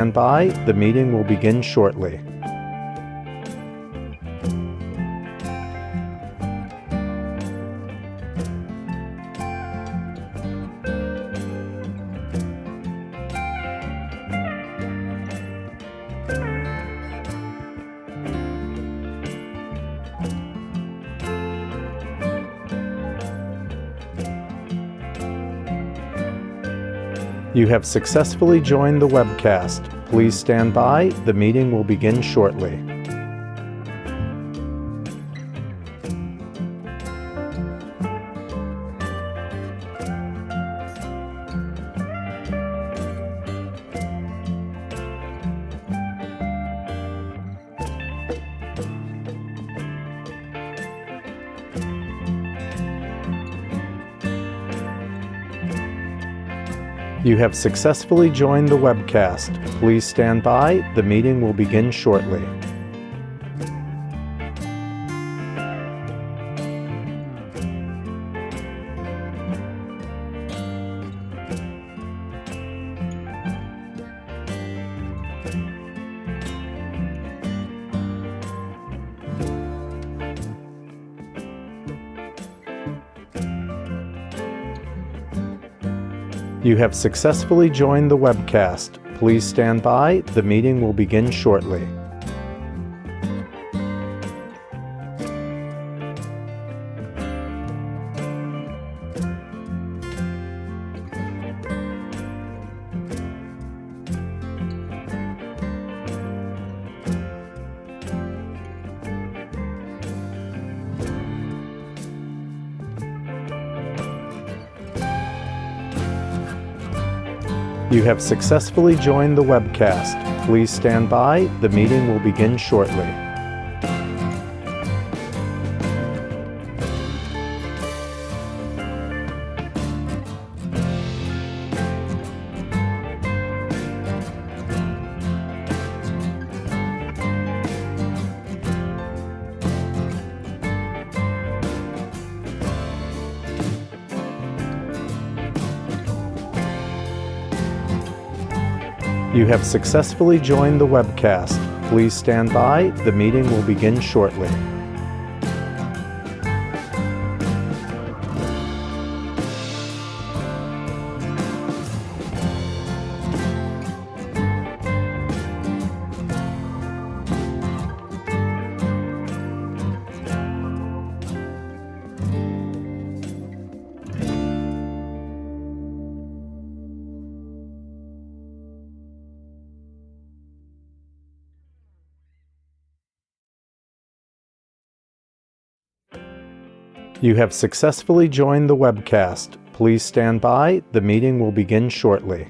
Stand by. The meeting will begin shortly. You have successfully joined the webcast. Please stand by. The meeting will begin shortly. You have successfully joined the webcast. Please stand by. The meeting will begin shortly. You have successfully joined the webcast. Please stand by. The meeting will begin shortly. You have successfully joined the webcast. Please stand by. The meeting will begin shortly. You have successfully joined the webcast. Please stand by. The meeting will begin shortly. You have successfully joined the webcast. Please stand by. The meeting will begin shortly.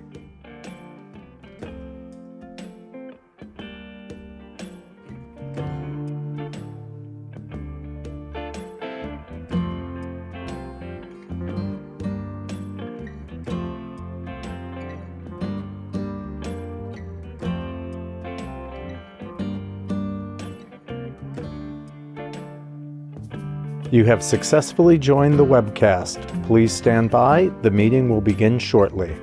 You have successfully joined the webcast. Please stand by. The meeting will begin shortly.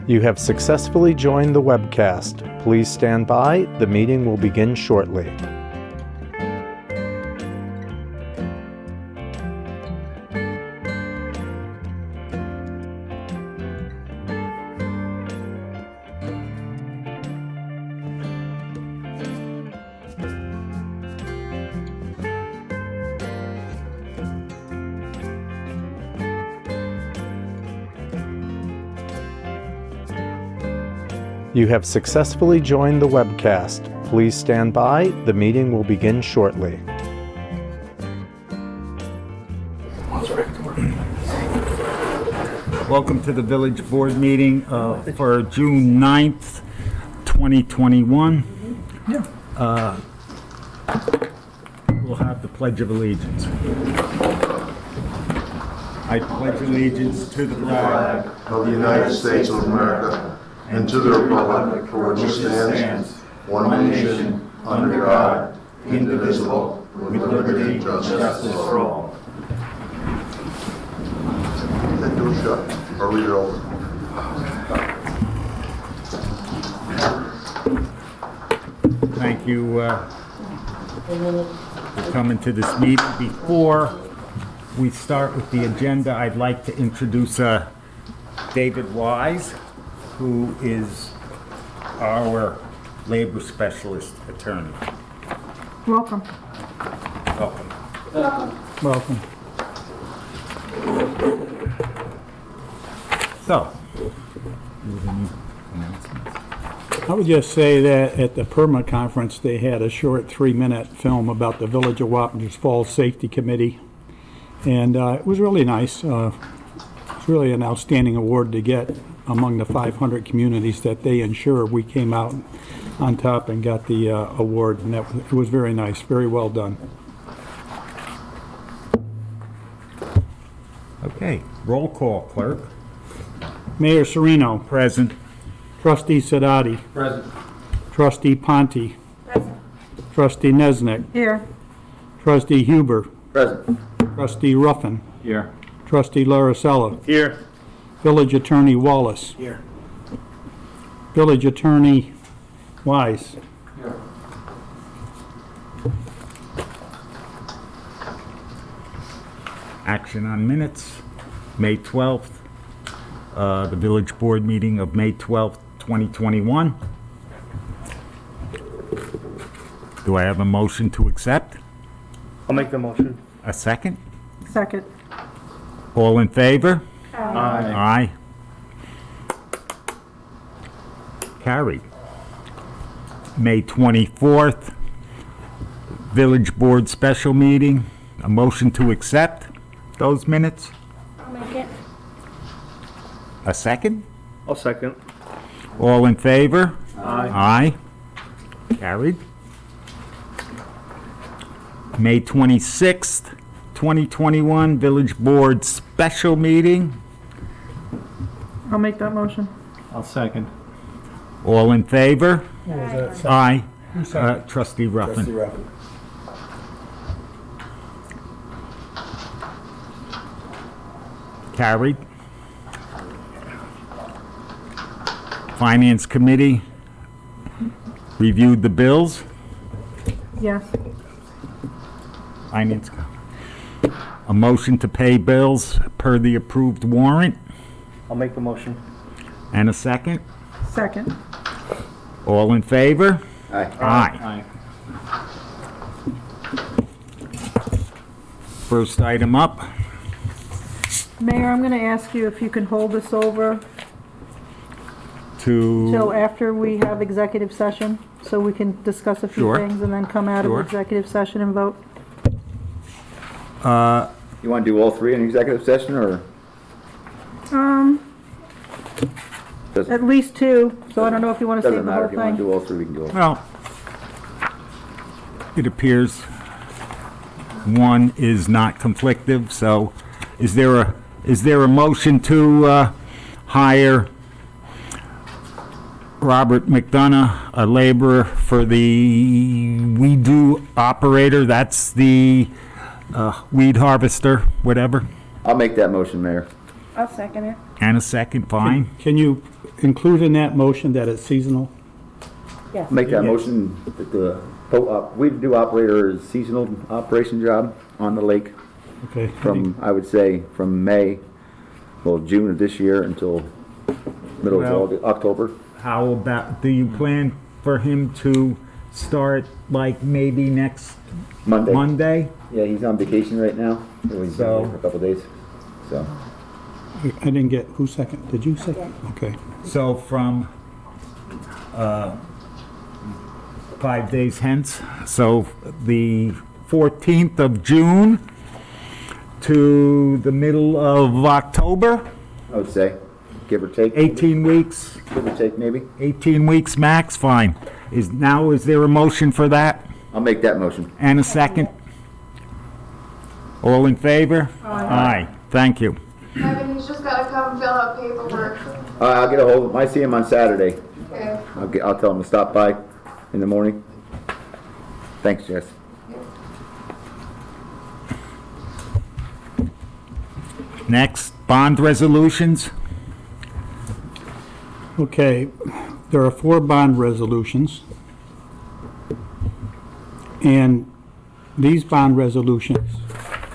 You have successfully joined the webcast. Please stand by. The meeting will begin shortly. You have successfully joined the webcast. Please stand by. The meeting will begin shortly. Welcome to the Village Board meeting for June 9th, 2021. We'll have the Pledge of Allegiance. I pledge allegiance to the flag of the United States of America and to the republic for which it stands, one nation, under God, indivisible, with liberty and justice for all. That door shut, or read it over. Thank you for coming to this meeting. Before we start with the agenda, I'd like to introduce David Wise, who is our labor specialist attorney. Welcome. Welcome. Welcome. So, I would just say that at the PERMA conference, they had a short 3-minute film about the Village of Wappingers Falls Safety Committee. And it was really nice. It's really an outstanding award to get among the 500 communities that they insure. We came out on top and got the award, and it was very nice, very well done. okay, roll call, clerk. Mayor Sereno. Present. Trustee Sedati. Present. Trustee Ponte. Trustee Nesnick. Here. Trustee Huber. Present. Trustee Ruffin. Here. Trustee Laricella. Here. Village Attorney Wallace. Here. Village Attorney Wise. Here. Action on minutes, May 12th, the village board meeting of May 12th, 2021. Do I have a motion to accept? I'll make the motion. A second? Second. All in favor? Aye. Aye. Carried. May 24th, village board special meeting. A motion to accept those minutes? I'll make it. A second? I'll second. All in favor? Aye. Aye. Carried. May 26th, 2021, village board special meeting. I'll make that motion. I'll second. All in favor? Aye. seconded? Trustee Ruffin. Carried. Finance Committee reviewed the bills. Yes. Finance. A motion to pay bills per the approved warrant. I'll make the motion. And a second. Second. All in favor? Aye. Aye. First item up. Mayor, I'm going to ask you if you can hold this over To, till after we have executive session, so we can discuss a few Sure. things and then come out of Sure. executive session and vote. You want to do all three in executive session, or? At least two, so I don't know if you want to Doesn't save the matter, whole if you want to thing. do all three, we can do all. well, it appears one is not conflictive, so is there a motion to hire Robert McDonough, a laborer for the weed operator? That's the weed harvester, whatever. I'll make that motion, Mayor. I'll second it. And a second, fine. Can you include in that motion that it's seasonal? Yes. Make that motion that the weed operator is seasonal operation job on the lake Okay. from, I would say, from May, well, June of this year until middle Well- of October. How about, do you plan for him to start like maybe next Monday. Monday? Yeah, he's on vacation right now. So he's So- been here for a couple days, so. I didn't get, who second? Did you second? Okay. So from 5 days hence, so the 14th of June to the middle of October, I would say, give or take. 18 weeks, Give or take, maybe. 18 weeks max, fine. Is there a motion for that? I'll make that motion. And a second? All in favor? Aye. Thank you. Kevin, he's just gotta come fill out paperwork. I'll get a hold of him. I see him on Saturday. Okay. I'll tell him to stop by in the morning. Thanks, Jess. Next, bond resolutions. Okay, there are 4 bond resolutions. And these bond resolutions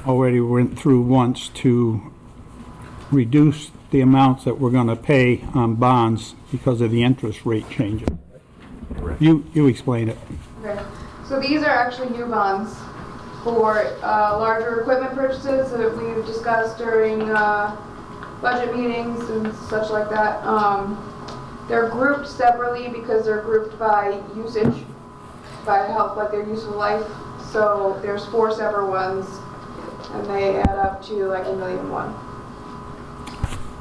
already went through once to reduce the amounts that we're gonna pay on bonds because of the interest rate changes. You explain it. Okay. So these are actually new bonds for larger equipment purchases that we've discussed during budget meetings and such like that. They're grouped separately because they're grouped by usage, by health, like their useful life. So there's 4 separate ones, and they add up to like $1,000,001.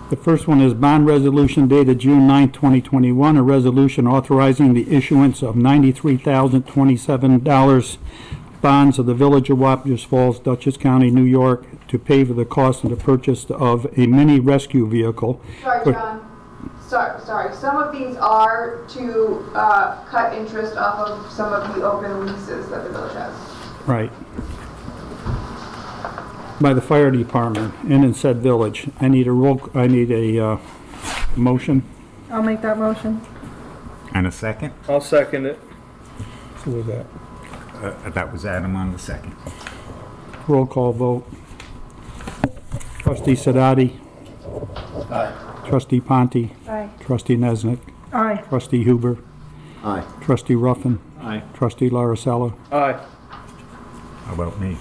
The first one is bond resolution dated June 9, 2021, a resolution authorizing the issuance of $93,027 bonds of the Village of Wappingers Falls, Dutchess County, New York, to pay for the cost of the purchase of a mini rescue vehicle. Sorry, John. Sorry. Some of these are to cut interest off of some of the open leases that the village has. Right. By the fire department and in said village. I need a motion. I'll make that motion. And a second? I'll second it. Who was that? That was Adam on the second. Roll call vote. Trustee Sidoti. Aye. Trustee Ponte. Aye. Trustee Nesnick. Aye. Trustee Huber. Aye. Trustee Ruffin. Aye. Trustee Larissella. Aye. How about me?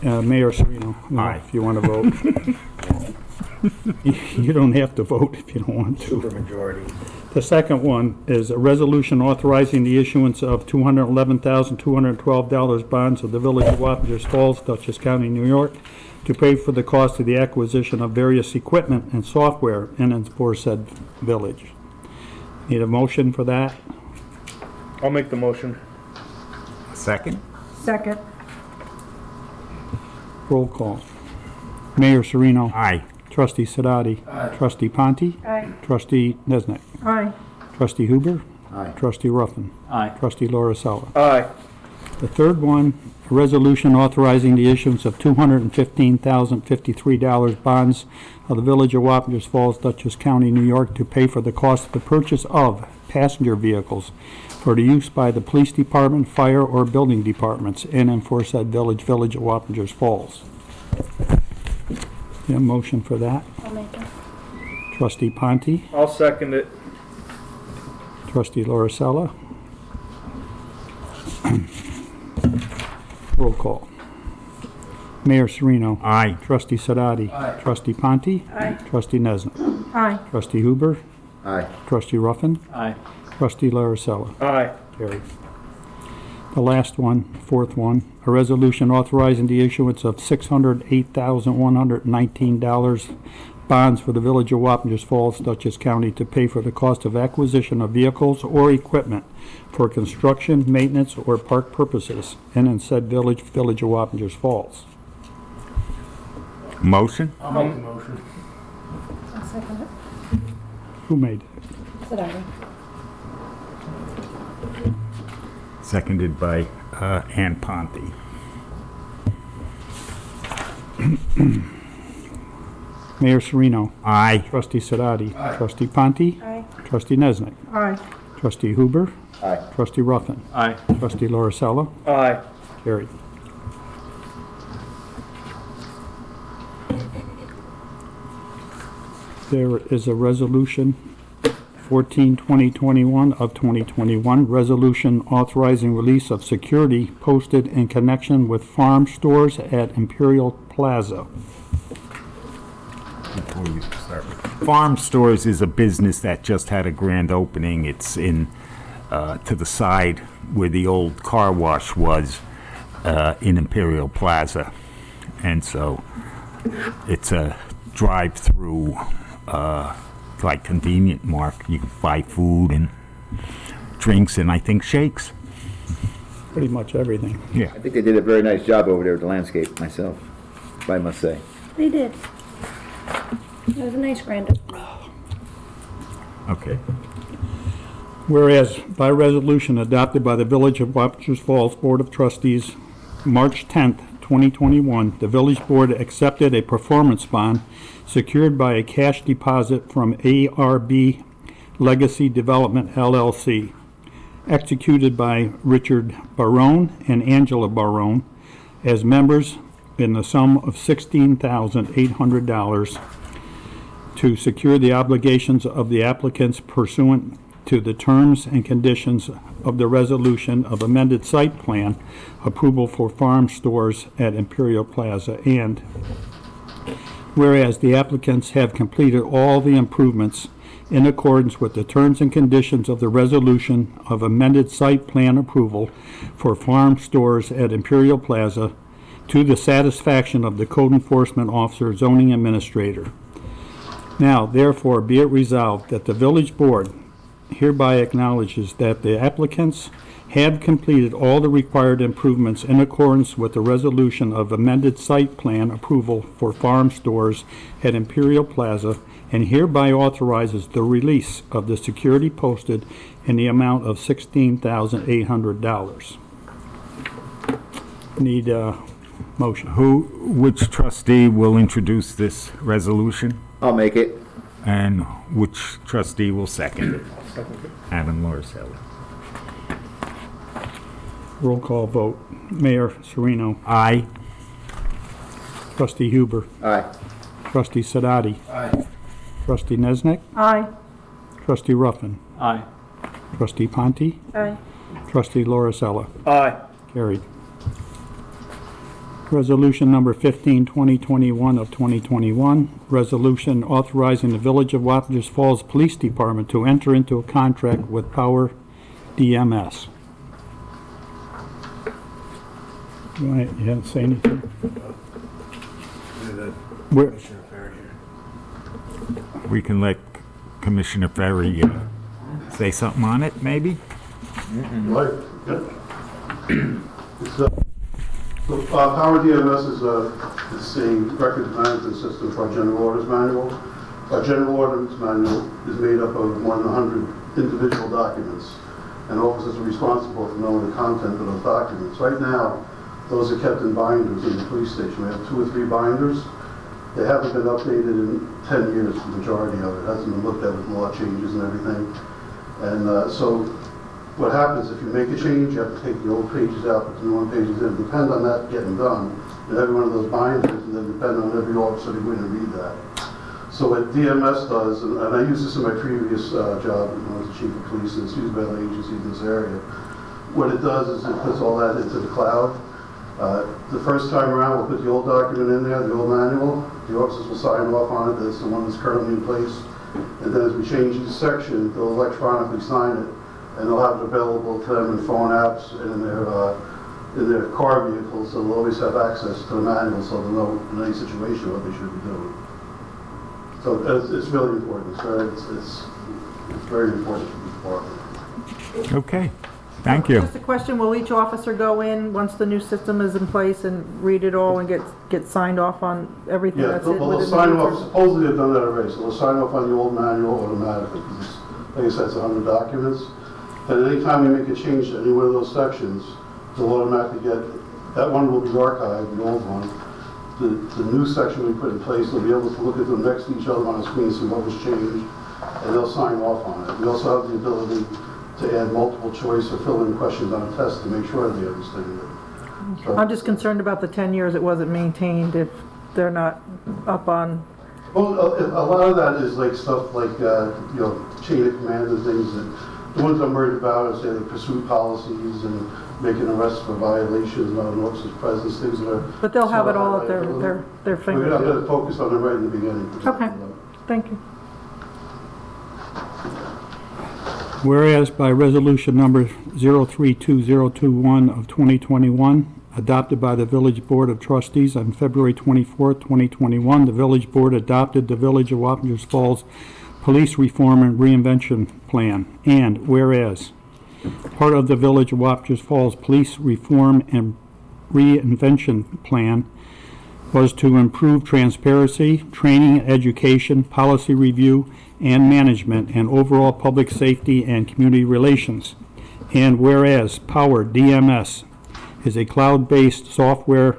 Mayor Serino. Aye. If you want to vote. You don't have to vote if you don't want to. Supermajority. The second one is a resolution authorizing the issuance of $211,212 bonds of the Village of Wappingers Falls, Dutchess County, New York, to pay for the cost of the acquisition of various equipment and software in and for said village. Need a motion for that? I'll make the motion. Second? Second. Roll call. Mayor Serino. Aye. Trustee Sidoti. Trustee Ponte. Aye. Trustee Nesnick. Aye. Trustee Huber. Aye. Trustee Ruffin. Aye. Trustee Larissella. Aye. The third one, a resolution authorizing the issuance of $215,053 bonds of the Village of Wappingers Falls, Dutchess County, New York, to pay for the cost of the purchase of passenger vehicles for the use by the police department, fire, or building departments in and for said Village of Wappingers Falls. Need a motion for that? I'll make it. Trustee Ponte, I'll second it. Trustee Larissella. Roll call. Mayor Serino. Aye. Trustee Sidoti. Trustee Ponte. Aye. Trustee Nesnick. Aye. Trustee Huber. Aye. Trustee Ruffin. Aye. Trustee Larissella. Aye. Carried. The last one, fourth one, a resolution authorizing the issuance of $608,119 bonds for the Village of Wappingers Falls, Dutchess County, to pay for the cost of acquisition of vehicles or equipment for construction, maintenance, or park purposes in said village of Wappingers Falls. Motion? I'll make the motion. I'll second it. Who made it? Sidoti. Seconded by Ann Ponte. Mayor Serino. Aye. Trustee Sidoti. Trustee Ponte. Aye. Trustee Nesnick. Aye. Trustee Huber. Aye. Trustee Ruffin. Aye. Trustee Larissella. Aye. Carried. There is a resolution 14-2021 of 2021, resolution authorizing release of security posted in connection with farm stores at Imperial Plaza. Before we start, Farm Stores is a business that just had a grand opening. It's in to the side where the old car wash was in Imperial Plaza, and so it's a drive-through like convenient mark. You can buy food and drinks and I think shakes. Pretty much everything. Yeah. I think they did a very nice job over there with the landscape myself, I must say. They did. It was a nice grand opening. Okay. Whereas by resolution adopted by the Village of Wappingers Falls Board of Trustees, March 10th, 2021, the village board accepted a performance bond secured by a cash deposit from ARB Legacy Development LLC, executed by Richard Barone and Angela Barone as members in the sum of $16,800 to secure the obligations of the applicants pursuant to the terms and conditions of the resolution of amended site plan approval for farm stores at Imperial Plaza. And whereas the applicants have completed all the improvements in accordance with the terms and conditions of the resolution of amended site plan approval for farm stores at Imperial Plaza to the satisfaction of the code enforcement officer, zoning administrator. Now, therefore, be it resolved that the village board hereby acknowledges that the applicants have completed all the required improvements in accordance with the resolution of amended site plan approval for farm stores at Imperial Plaza, and hereby authorizes the release of the security posted in the amount of $16,800. Need a motion. Which trustee will introduce this resolution? I'll make it. And which trustee will second it? Second it. Adam Lorisella. Roll call vote. Mayor Sereno, Aye. Trustee Huber, Aye. Trustee Sadati, Aye. Trustee Nesnek, Aye. Trustee Ruffin, Aye. Trustee Ponte, Aye. Trustee Lorisella. Aye. Carried. Resolution number 15, 2021 of 2021, resolution authorizing the Village of Wappingers Falls Police Department to enter into a contract with Power DMS. You want to say anything? Where, We can let Commissioner Ferry say something on it, maybe? Right, yeah. Power DMS is a records management system for our general orders manual. Our general orders manual is made up of more than 100 individual documents, and officers are responsible for knowing the content of those documents. Right now, those are kept in binders in the police station. We have 2 or 3 binders. They haven't been updated in 10 years, the majority of it. It hasn't been looked at with law changes and everything. And so what happens, if you make a change, you have to take the old pages out, put the new pages in. Depend on that getting done, in every one of those binders, and then depend on every officer to go in and read that. So what DMS does, and I used this in my previous job when I was the chief of police, and it's used by other agencies in this area. What it does is it puts all that into the cloud. The first time around, we'll put the old document in there, the old manual. The officers will sign off on it. That's the one that's currently in place. And then as we change each section, they'll electronically sign it, and they'll have it available to them in phone apps and in their car vehicles. So they'll always have access to the manual, so they'll know in any situation what they should be doing. So it's really important. It's very important for the department. Okay, thank you. Just a question, will each officer go in, once the new system is in place, and read it all and get signed off on everything Yeah, that's in they'll within the sign new off, system? supposedly they've done that already, so they'll sign off on the old manual automatically, because like I said, it's 100 documents. And anytime we make a change to any one of those sections, they'll automatically get, that one will be archived, the old one. The new section we put in place, they'll be able to look at them next to each other on the screen, see what was changed, and they'll sign off on it. We also have the ability to add multiple choice or fill in questions on a test to make sure they understand it. So- I'm just concerned about the 10 years it wasn't maintained, if they're not up on, Well, a lot of that is like stuff like, chain of command and things that, the ones I'm worried about is the pursuit policies and making arrests for violations, not an officer's presence, things that are. but they'll have it all at their We're going fingertips. to focus on it right in the beginning. Okay. Thank you. Whereas by resolution number 032021 of 2021, adopted by the Village Board of Trustees on February 24, 2021, the Village Board adopted the Village of Wappingers Falls Police Reform and Reinvention Plan. And whereas part of the Village of Wappingers Falls Police Reform and Reinvention Plan was to improve transparency, training, education, policy review, and management, and overall public safety and community relations. And whereas Power DMS is a cloud-based software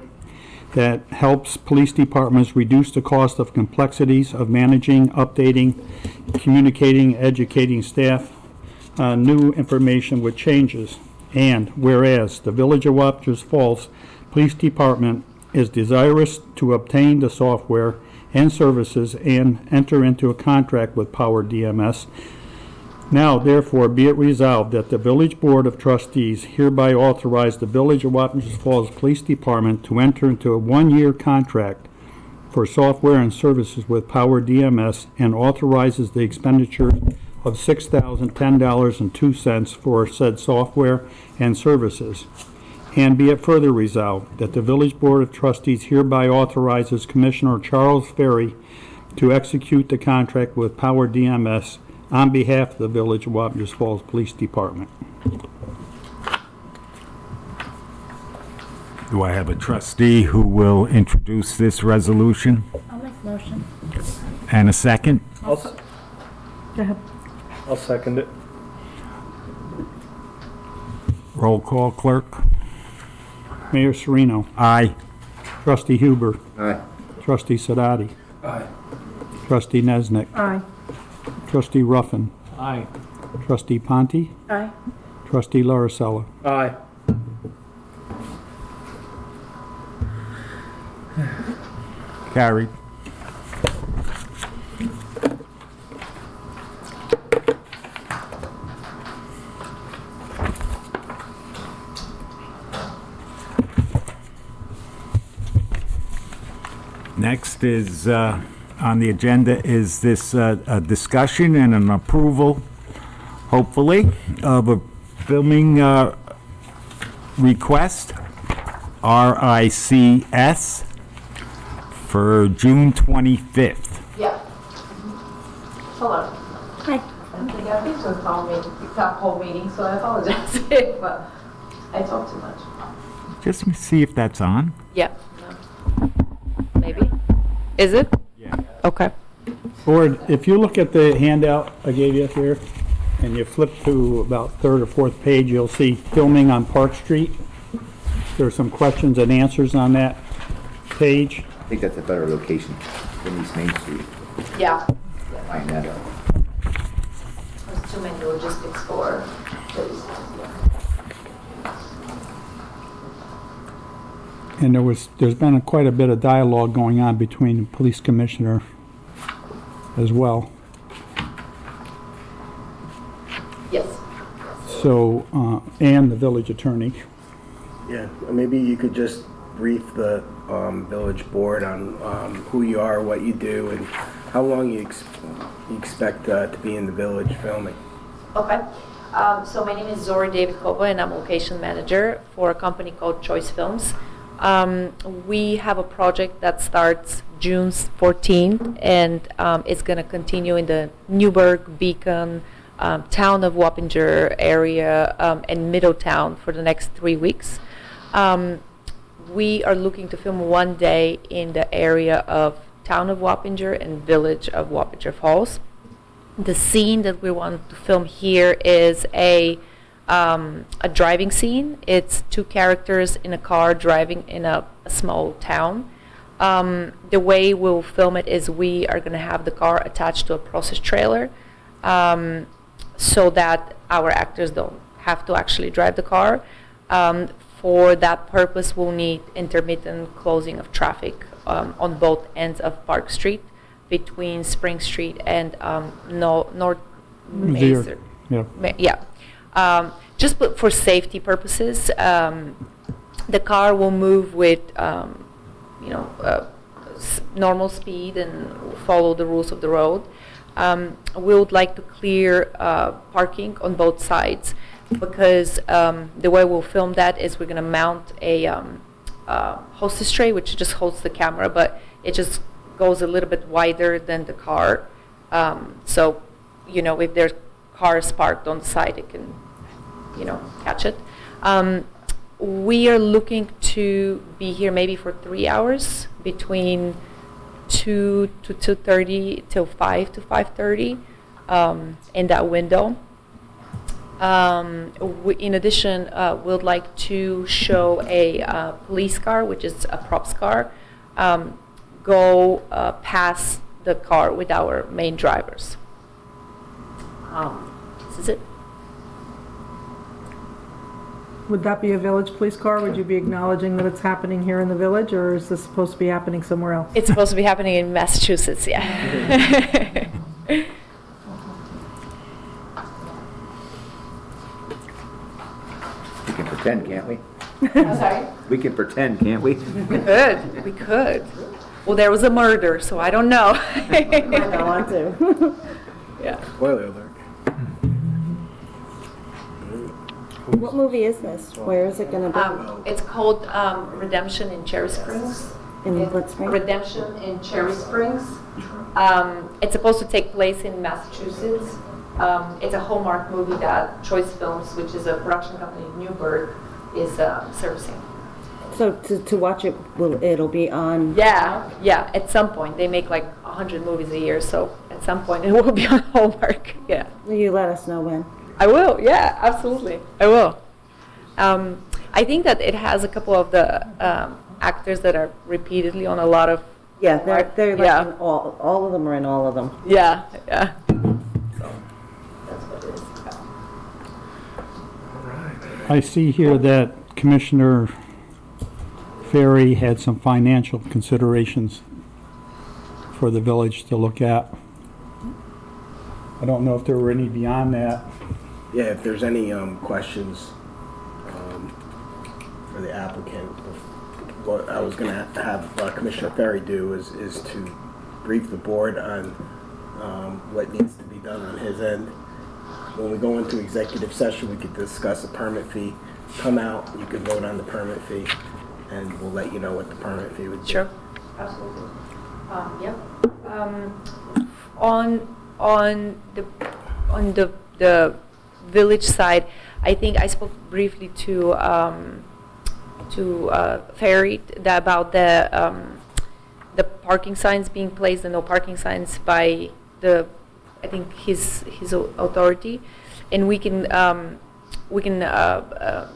that helps police departments reduce the cost of complexities of managing, updating, communicating, educating staff on new information with changes. And whereas the Village of Wappingers Falls Police Department is desirous to obtain the software and services and enter into a contract with Power DMS, now therefore be it resolved that the Village Board of Trustees hereby authorize the Village of Wappingers Falls Police Department to enter into a one-year contract for software and services with Power DMS and authorizes the expenditure of $6,010.02 for said software and services. And be it further resolved that the Village Board of Trustees hereby authorizes Commissioner Charles Ferry to execute the contract with Power DMS on behalf of the Village of Wappingers Falls Police Department. Do I have a trustee who will introduce this resolution? I'll make the motion. And a second? I'll Go ahead. second it. Roll call, clerk. Mayor Sereno, Aye. Trustee Huber, Aye. Trustee Sadati, Aye. Trustee Nesnick, Aye. Trustee Ruffin, Aye. Trustee Ponte, Aye. Trustee Larissella. Aye. Carried. Next is, on the agenda is this a discussion and an approval, hopefully, of a filming request, RICS, for June 25th. Yeah. Hello. Hi. I think I think so call me, whole meeting, so I apologize, but I talk too much. Just see if that's on. Yeah. No. Maybe. Is it? Yeah. Okay. Board, if you look at the handout I gave you here, and you flip to about third or fourth page, you'll see filming on Park Street. There's some questions and answers on that page. I think that's a better location than East Main Street. Yeah. Find that out. There's too many logistics for those. And there's been quite a bit of dialogue going on between the police commissioner as well. Yes. So, and the village attorney. Yeah, maybe you could just brief the village board on who you are, what you do, and how long you expect to be in the village filming. Okay. So my name is Zori David Kova, and I'm location manager for a company called Choice Films. We have a project that starts June 14th, and it's going to continue in the Newburgh, Beacon, town of Wappinger area, and Middletown for the next 3 weeks. We are looking to film one day in the area of town of Wappinger and village of Wappinger Falls. The scene that we want to film here is a driving scene. It's two characters in a car driving in a small town. The way we'll film it is we are going to have the car attached to a process trailer so that our actors don't have to actually drive the car. For that purpose, we'll need intermittent closing of traffic on both ends of Park Street between Spring Street and North Mazer. Yeah. Just for safety purposes, the car will move with, normal speed and follow the rules of the road. We would like to clear parking on both sides because the way we'll film that is we're going to mount a hostess tray, which just holds the camera, but it just goes a little bit wider than the car. So, if there's cars parked on the side, it can, catch it. We are looking to be here maybe for 3 hours, between 2 to 2:30 till 5 to 5:30, in that window. In addition, we'd like to show a police car, which is a props car, go past the car with our main drivers. This is it. Would that be a village police car? Would you be acknowledging that it's happening here in the village, or is this supposed to be happening somewhere else? It's supposed to be happening in Massachusetts, yeah. We can pretend, can't we? I'm sorry? We can pretend, can't we? We could. Well, there was a murder, so I don't know. I don't want to. Yeah. Spoiler alert. What movie is this? Where is it gonna be? It's called Redemption in Cherry Springs. In what spring? Redemption in Cherry Springs. It's supposed to take place in Massachusetts. It's a Hallmark movie that Choice Films, which is a production company in Newburgh, is servicing. So to watch it, it'll be on? Yeah. At some point, they make like 100 movies a year, so at some point it will be on Hallmark. Yeah. Will you let us know when? I will. Yeah, absolutely. I will. I think that it has a couple of the actors that are repeatedly on a lot of. Yeah, they're like Yeah. in all of them are in all of them. Yeah. So that's what it is. I see here that Commissioner Ferry had some financial considerations for the village to look at. I don't know if there were any beyond that. Yeah, if there's any questions for the applicant, what I was going to have Commissioner Ferry do is to brief the board on what needs to be done on his end. When we go into executive session, we could discuss a permit fee. Come out, you could vote on the permit fee, and we'll let you know what the permit fee would be. Sure. Absolutely. On the village side, I think I spoke briefly to Ferry about the parking signs being placed, the no parking signs by I think his authority, and we can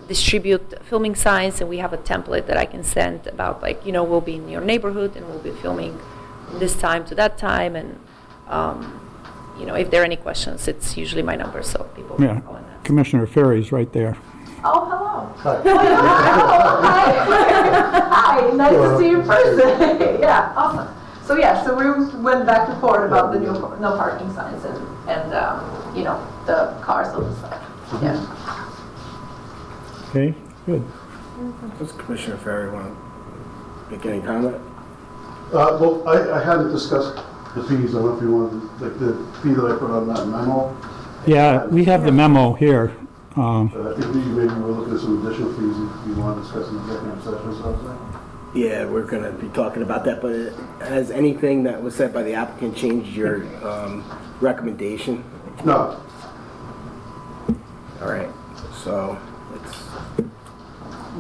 distribute filming signs, and we have a template that I can send about, like, we'll be in your neighborhood and we'll be filming this time to that time, and if there are any questions, it's usually my number, so people Yeah, can call in that. Commissioner Ferry's right there. Oh, hello. Hi, nice to see you in person. Yeah, awesome. So we went back and forth about the new no parking signs and the cars on the side. Yeah. Okay, good. Does Commissioner Ferry want to make any comment? Well, I hadn't discussed the fees. I don't know if you wanted, like the fee that I put on that memo. Yeah, we have the memo here. I think maybe we're looking at some additional fees if you want to discuss in executive session or something. Yeah, we're going to be talking about that, but has anything that was said by the applicant changed your recommendation? No. All right, so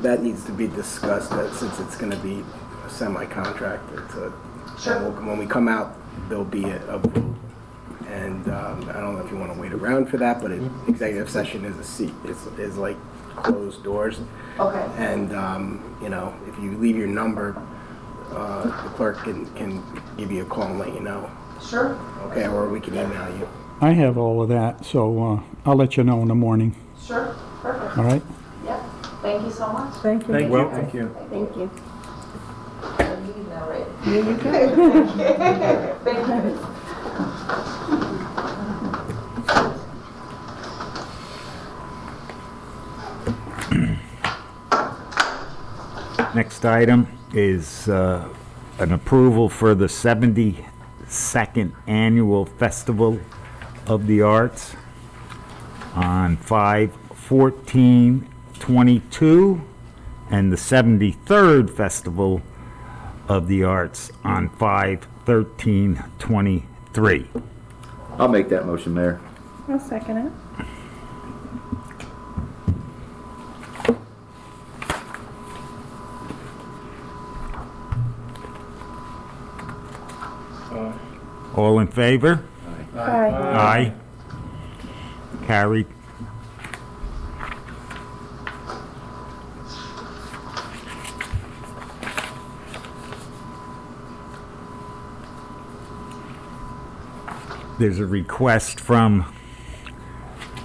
that needs to be discussed since it's going to be a semi-contract. Sure. When we come out, there'll be a vote. And I don't know if you want to wait around for that, but executive session is a seat. It's like closed doors. Okay. And, if you leave your number, the clerk can give you a call and let you know. Sure. Okay, or we can email you. I have all of that, so I'll let you know in the morning, Sure. Perfect. all right? Yeah. Thank you so much. Thank you. Thank you. Thank you. I'm leaving now, right? Yeah, Thank you. Next item is an approval for the 72nd Annual Festival of the Arts on 5/14/22 and the 73rd Festival of the Arts on 5/13/23. I'll make that motion, Mayor. I'll second it. All in favor? Aye. Aye. Carried. There's a request from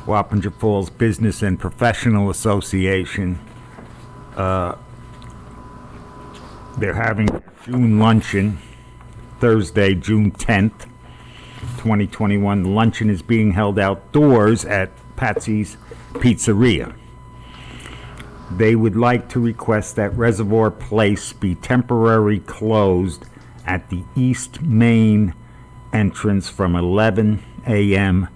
Wappinger Falls Business and Professional Association. They're having a June luncheon, Thursday, June 10th, 2021. The luncheon is being held outdoors at Patsy's Pizzeria. They would like to request that Reservoir Place be temporarily closed at the East Main entrance from 11 a.m.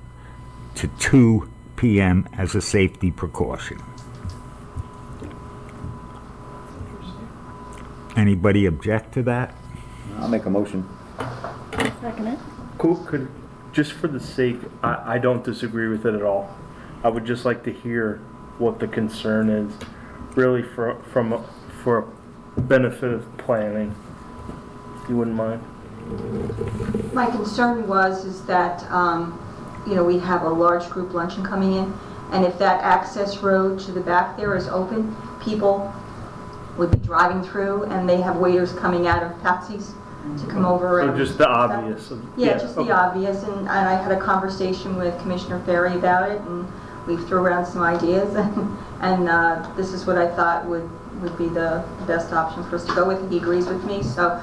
to 2 p.m. as a safety precaution. Anybody object to that? I'll make a motion. Second it. Could, just for the sake, I don't disagree with it at all. I would just like to hear what the concern is, really for benefit of planning, if you wouldn't mind. My concern is that, we have a large group luncheon coming in, and if that access road to the back there is open, people would be driving through, and they have waiters coming out of Patsy's to come over. So and just the obvious. Yeah, just okay. the obvious, and I had a conversation with Commissioner Ferry about it, and we threw around some ideas, and this is what I thought would be the best option for us to go with. He agrees with me, so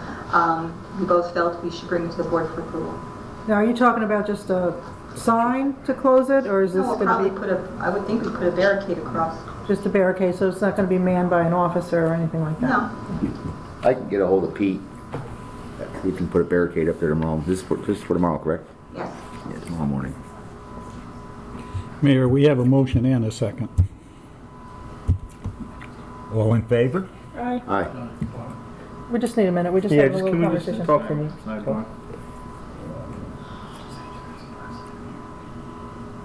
we both felt we should bring it to the board for approval. Now, are you talking about just a sign to close it, or is this We'll going probably to put I would think we put a barricade across. be just a barricade, so it's not going to be manned by an officer or anything like that? No, I can get a hold of Pete. We can put a barricade up there tomorrow. This is for tomorrow, correct? yes. Yeah, tomorrow morning. Mayor, we have a motion and a second. All in favor? Aye. Aye. We just need a minute, we just Yeah, have a just little can we just conversation. talk for a minute?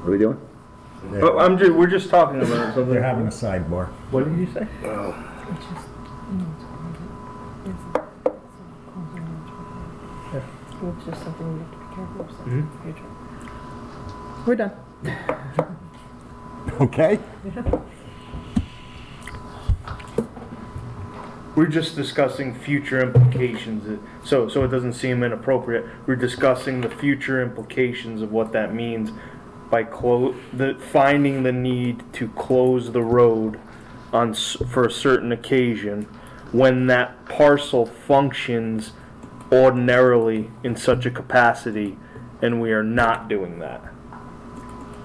What are we doing? Oh, we're just talking about something. They're having a sidebar. What did you say? It's just something you have to be careful of. So Mhm. future. We're done. Okay? We're just discussing future implications, so it doesn't seem inappropriate. We're discussing the future implications of what that means by finding the need to close the road for a certain occasion when that parcel functions ordinarily in such a capacity, and we are not doing that.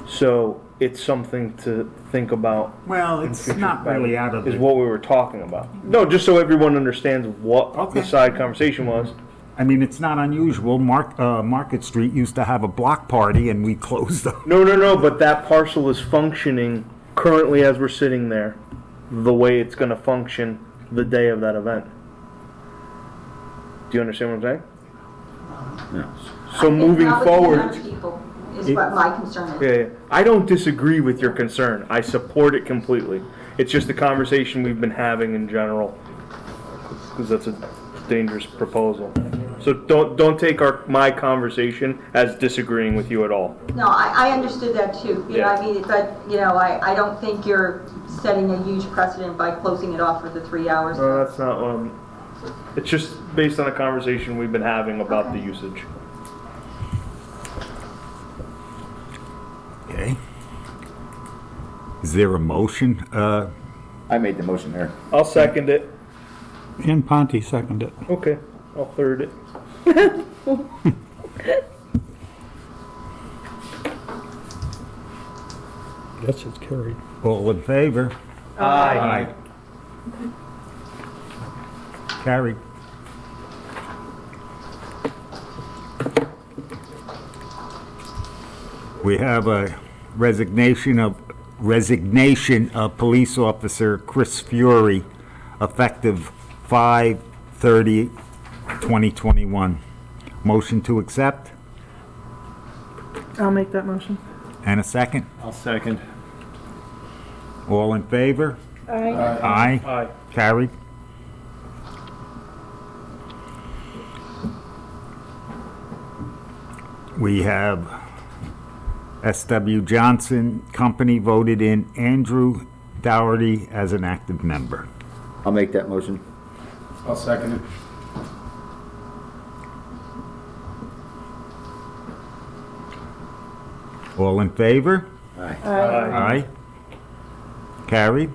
So it's something to think about. Well, it's not really out of Is the... what we were talking about. No, just so everyone understands what Okay. the side conversation was. I mean, it's not unusual. Market Street used to have a block party and we closed them. No, but that parcel is functioning currently as we're sitting there, the way it's gonna function the day of that event. Do you understand what I'm saying? Yeah. So moving Not with the forward. amount of people is what my concern is. Yeah, I don't disagree with your concern. I support it completely. It's just a conversation we've been having in general, because that's a dangerous proposal. So don't take my conversation as disagreeing with you at all. No, I understood that too, I mean, but, I don't think you're setting a huge precedent by closing it off for the 3 hours. No, that's not what it's just based on a conversation we've been having about the usage. Okay. Is there a motion? I made the motion there. I'll second it. And Ponte seconded it. Okay, I'll third it. Guess it's carried. All in favor? Aye. Carried. We have a resignation of Police Officer Chris Fury, effective 5/30/2021. Motion to accept, I'll make that motion. and a second. I'll second. All in favor? Aye. Aye. Aye. Carried. We have S.W. Johnson Company voted in Andrew Dougherty as an active member. I'll make that motion. I'll second it. All in favor? Aye. Aye. Carried.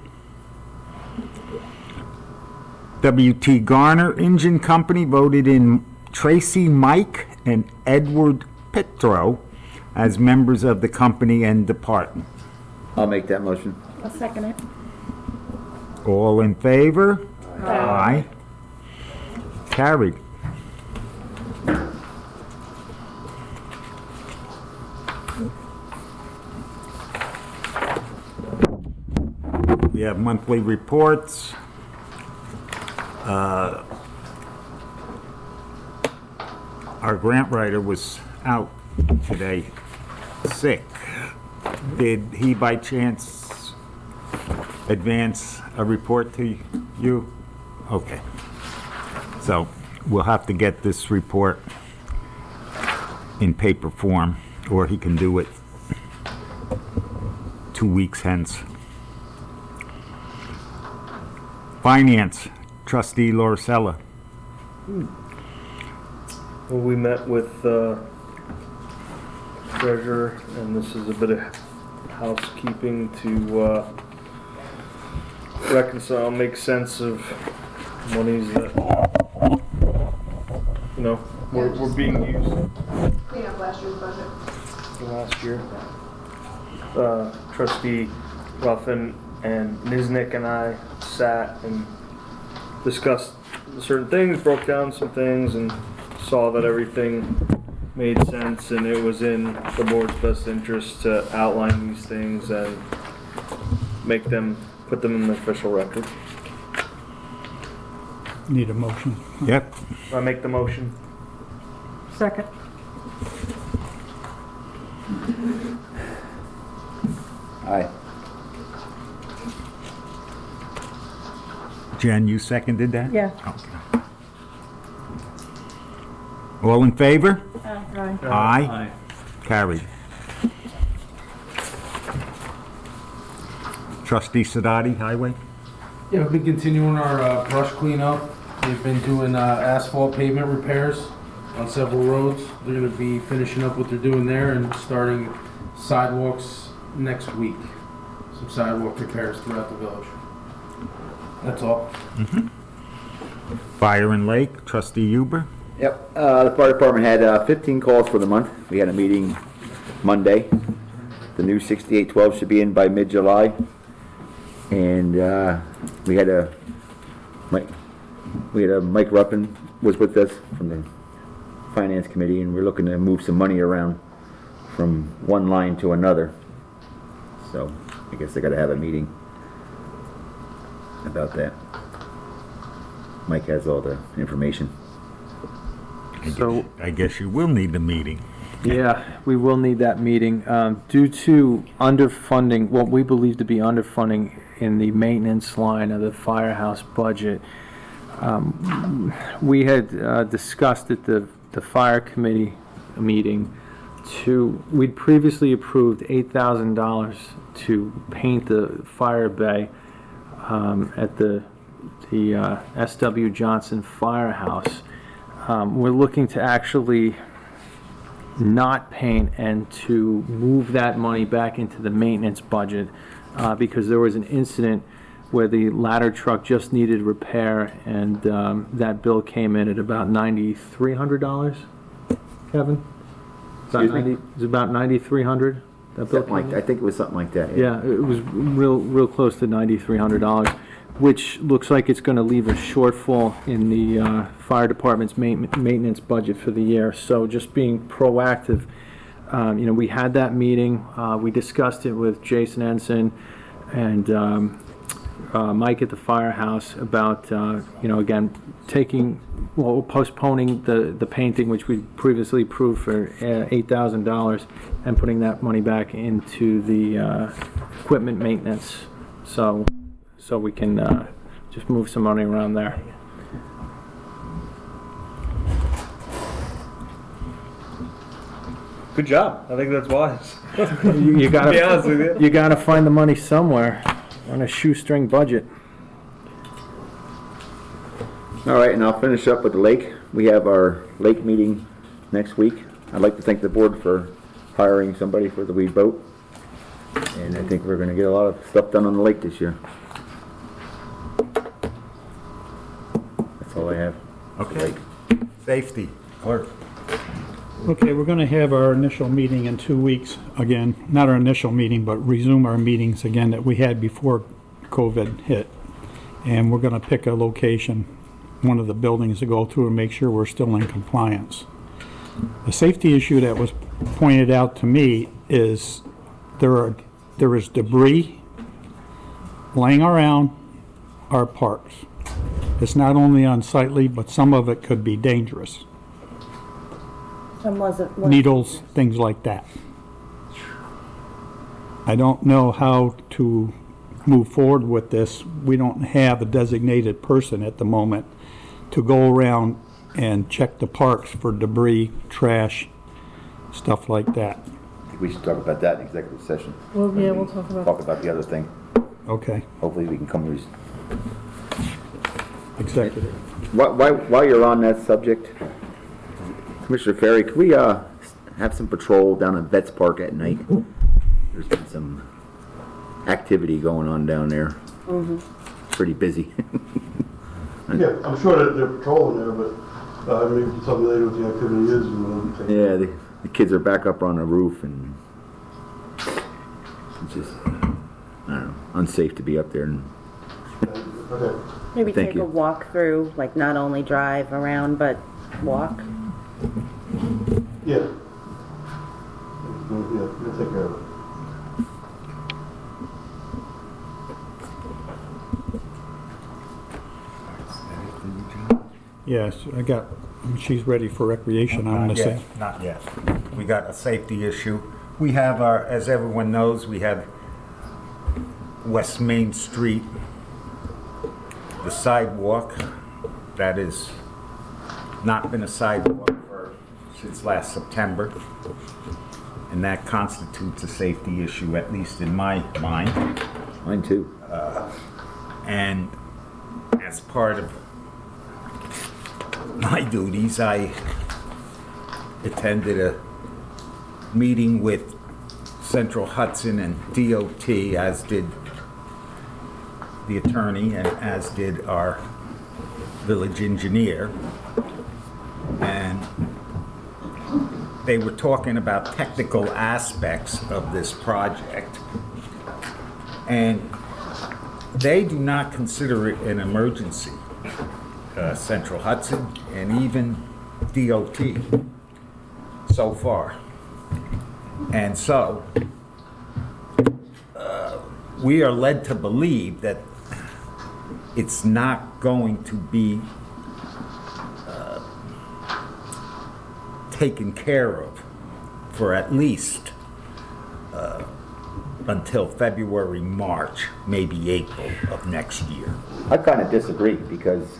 W.T. Garner Engine Company voted in Tracy Mike and Edward Petro as members of the company and department. I'll make that motion. I'll second it. All in favor? Aye. Carried. We have monthly reports. Our grant writer was out today, sick. Did he by chance advance a report to you? Okay. So we'll have to get this report in paper form, or he can do it 2 weeks hence. Finance, Trustee Lauricella. Well, we met with treasurer, and this is a bit of housekeeping to reconcile, make sense of monies that, were being used Clean up last year's budget. last year. Trustee Ruffin and Niznik and I sat and discussed certain things, broke down some things, and saw that everything made sense, and it was in the board's best interest to outline these things and put them in the official record. Need a motion. Yep. I make the motion. Second. Aye. Jen, you seconded that? Yeah. Okay. All in favor? Aye. Aye. Carried. Trustee Sadati, Highway? Yeah, we've been continuing our brush cleanup. We've been doing asphalt pavement repairs on several roads. They're going to be finishing up what they're doing there and starting sidewalks next week. Some sidewalk repairs throughout the village. That's all. Fire and Lake, Trustee Huber? Yep, the fire department had 15 calls for the month. We had a meeting Monday. The new 6812 should be in by mid-July. And we had a Mike Ruffin was with us from the finance committee, and we're looking to move some money around from one line to another. So I guess I got to have a meeting about that. Mike has all the information. I guess you will need the meeting. Yeah, we will need that meeting. Due to underfunding, what we believe to be underfunding in the maintenance line of the firehouse budget, we had discussed at the fire committee meeting we'd previously approved $8,000 to paint the fire bay at the S.W. Johnson Firehouse. We're looking to actually not paint and to move that money back into the maintenance budget because there was an incident where the ladder truck just needed repair, and that bill came in at about $9,300. Kevin? It's about $9,300. That bill came in? I think it was something like that. Yeah, it was real close to $9,300, which looks like it's going to leave a shortfall in the fire department's maintenance budget for the year. So just being proactive, we had that meeting. We discussed it with Jason Ensign and Mike at the firehouse about, again, postponing the painting, which we previously approved for $8,000, and putting that money back into the equipment maintenance. So we can just move some money around there. Good job. I think that's wise. You To be honest with gotta, you. you gotta find the money somewhere on a shoestring budget. All right, and I'll finish up with the lake. We have our lake meeting next week. I'd like to thank the board for hiring somebody for the weed boat. And I think we're gonna get a lot of stuff done on the lake this year. That's all I have. Okay. Safety, clerk. Okay, we're gonna have our initial meeting in 2 weeks again. Not our initial meeting, but resume our meetings again that we had before COVID hit. And we're gonna pick a location, one of the buildings to go through and make sure we're still in compliance. The safety issue that was pointed out to me is there is debris laying around our parks. It's not only unsightly, but some of it could be dangerous. And was it? Needles, things like that. I don't know how to move forward with this. We don't have a designated person at the moment to go around and check the parks for debris, trash, stuff like that. I think we should talk about that in executive session. Well, yeah, we'll talk about. Talk about the other thing. Okay, Hopefully we can come to. executive. While you're on that subject, Commissioner Ferry, could we have some patrol down at Vets Park at night? There's been some activity going on down there. Pretty busy. Yeah, I'm sure that they're patrolling there, but maybe tell me later what the activity is. And we'll take Yeah, the kids are back up on the roof and it's just, I don't know, unsafe to be up there. And Okay. Maybe Thank take you. a walk through, like not only drive around, but walk. Yeah. Yeah, we'll take care of it. Yes, she's ready for recreation, I'm gonna say. Not yet. We got a safety issue. We have our, as everyone knows, we have West Main Street, the sidewalk that has not been a sidewalk since last September. And that constitutes a safety issue, at least in my mind. Mine too. And as part of my duties, I attended a meeting with Central Hudson and DOT, as did the attorney and as did our village engineer. And they were talking about technical aspects of this project. And they do not consider it an emergency. Central Hudson and even DOT so far. And so we are led to believe that it's not going to be taken care of for at least until February, March, maybe April of next year. I kind of disagree because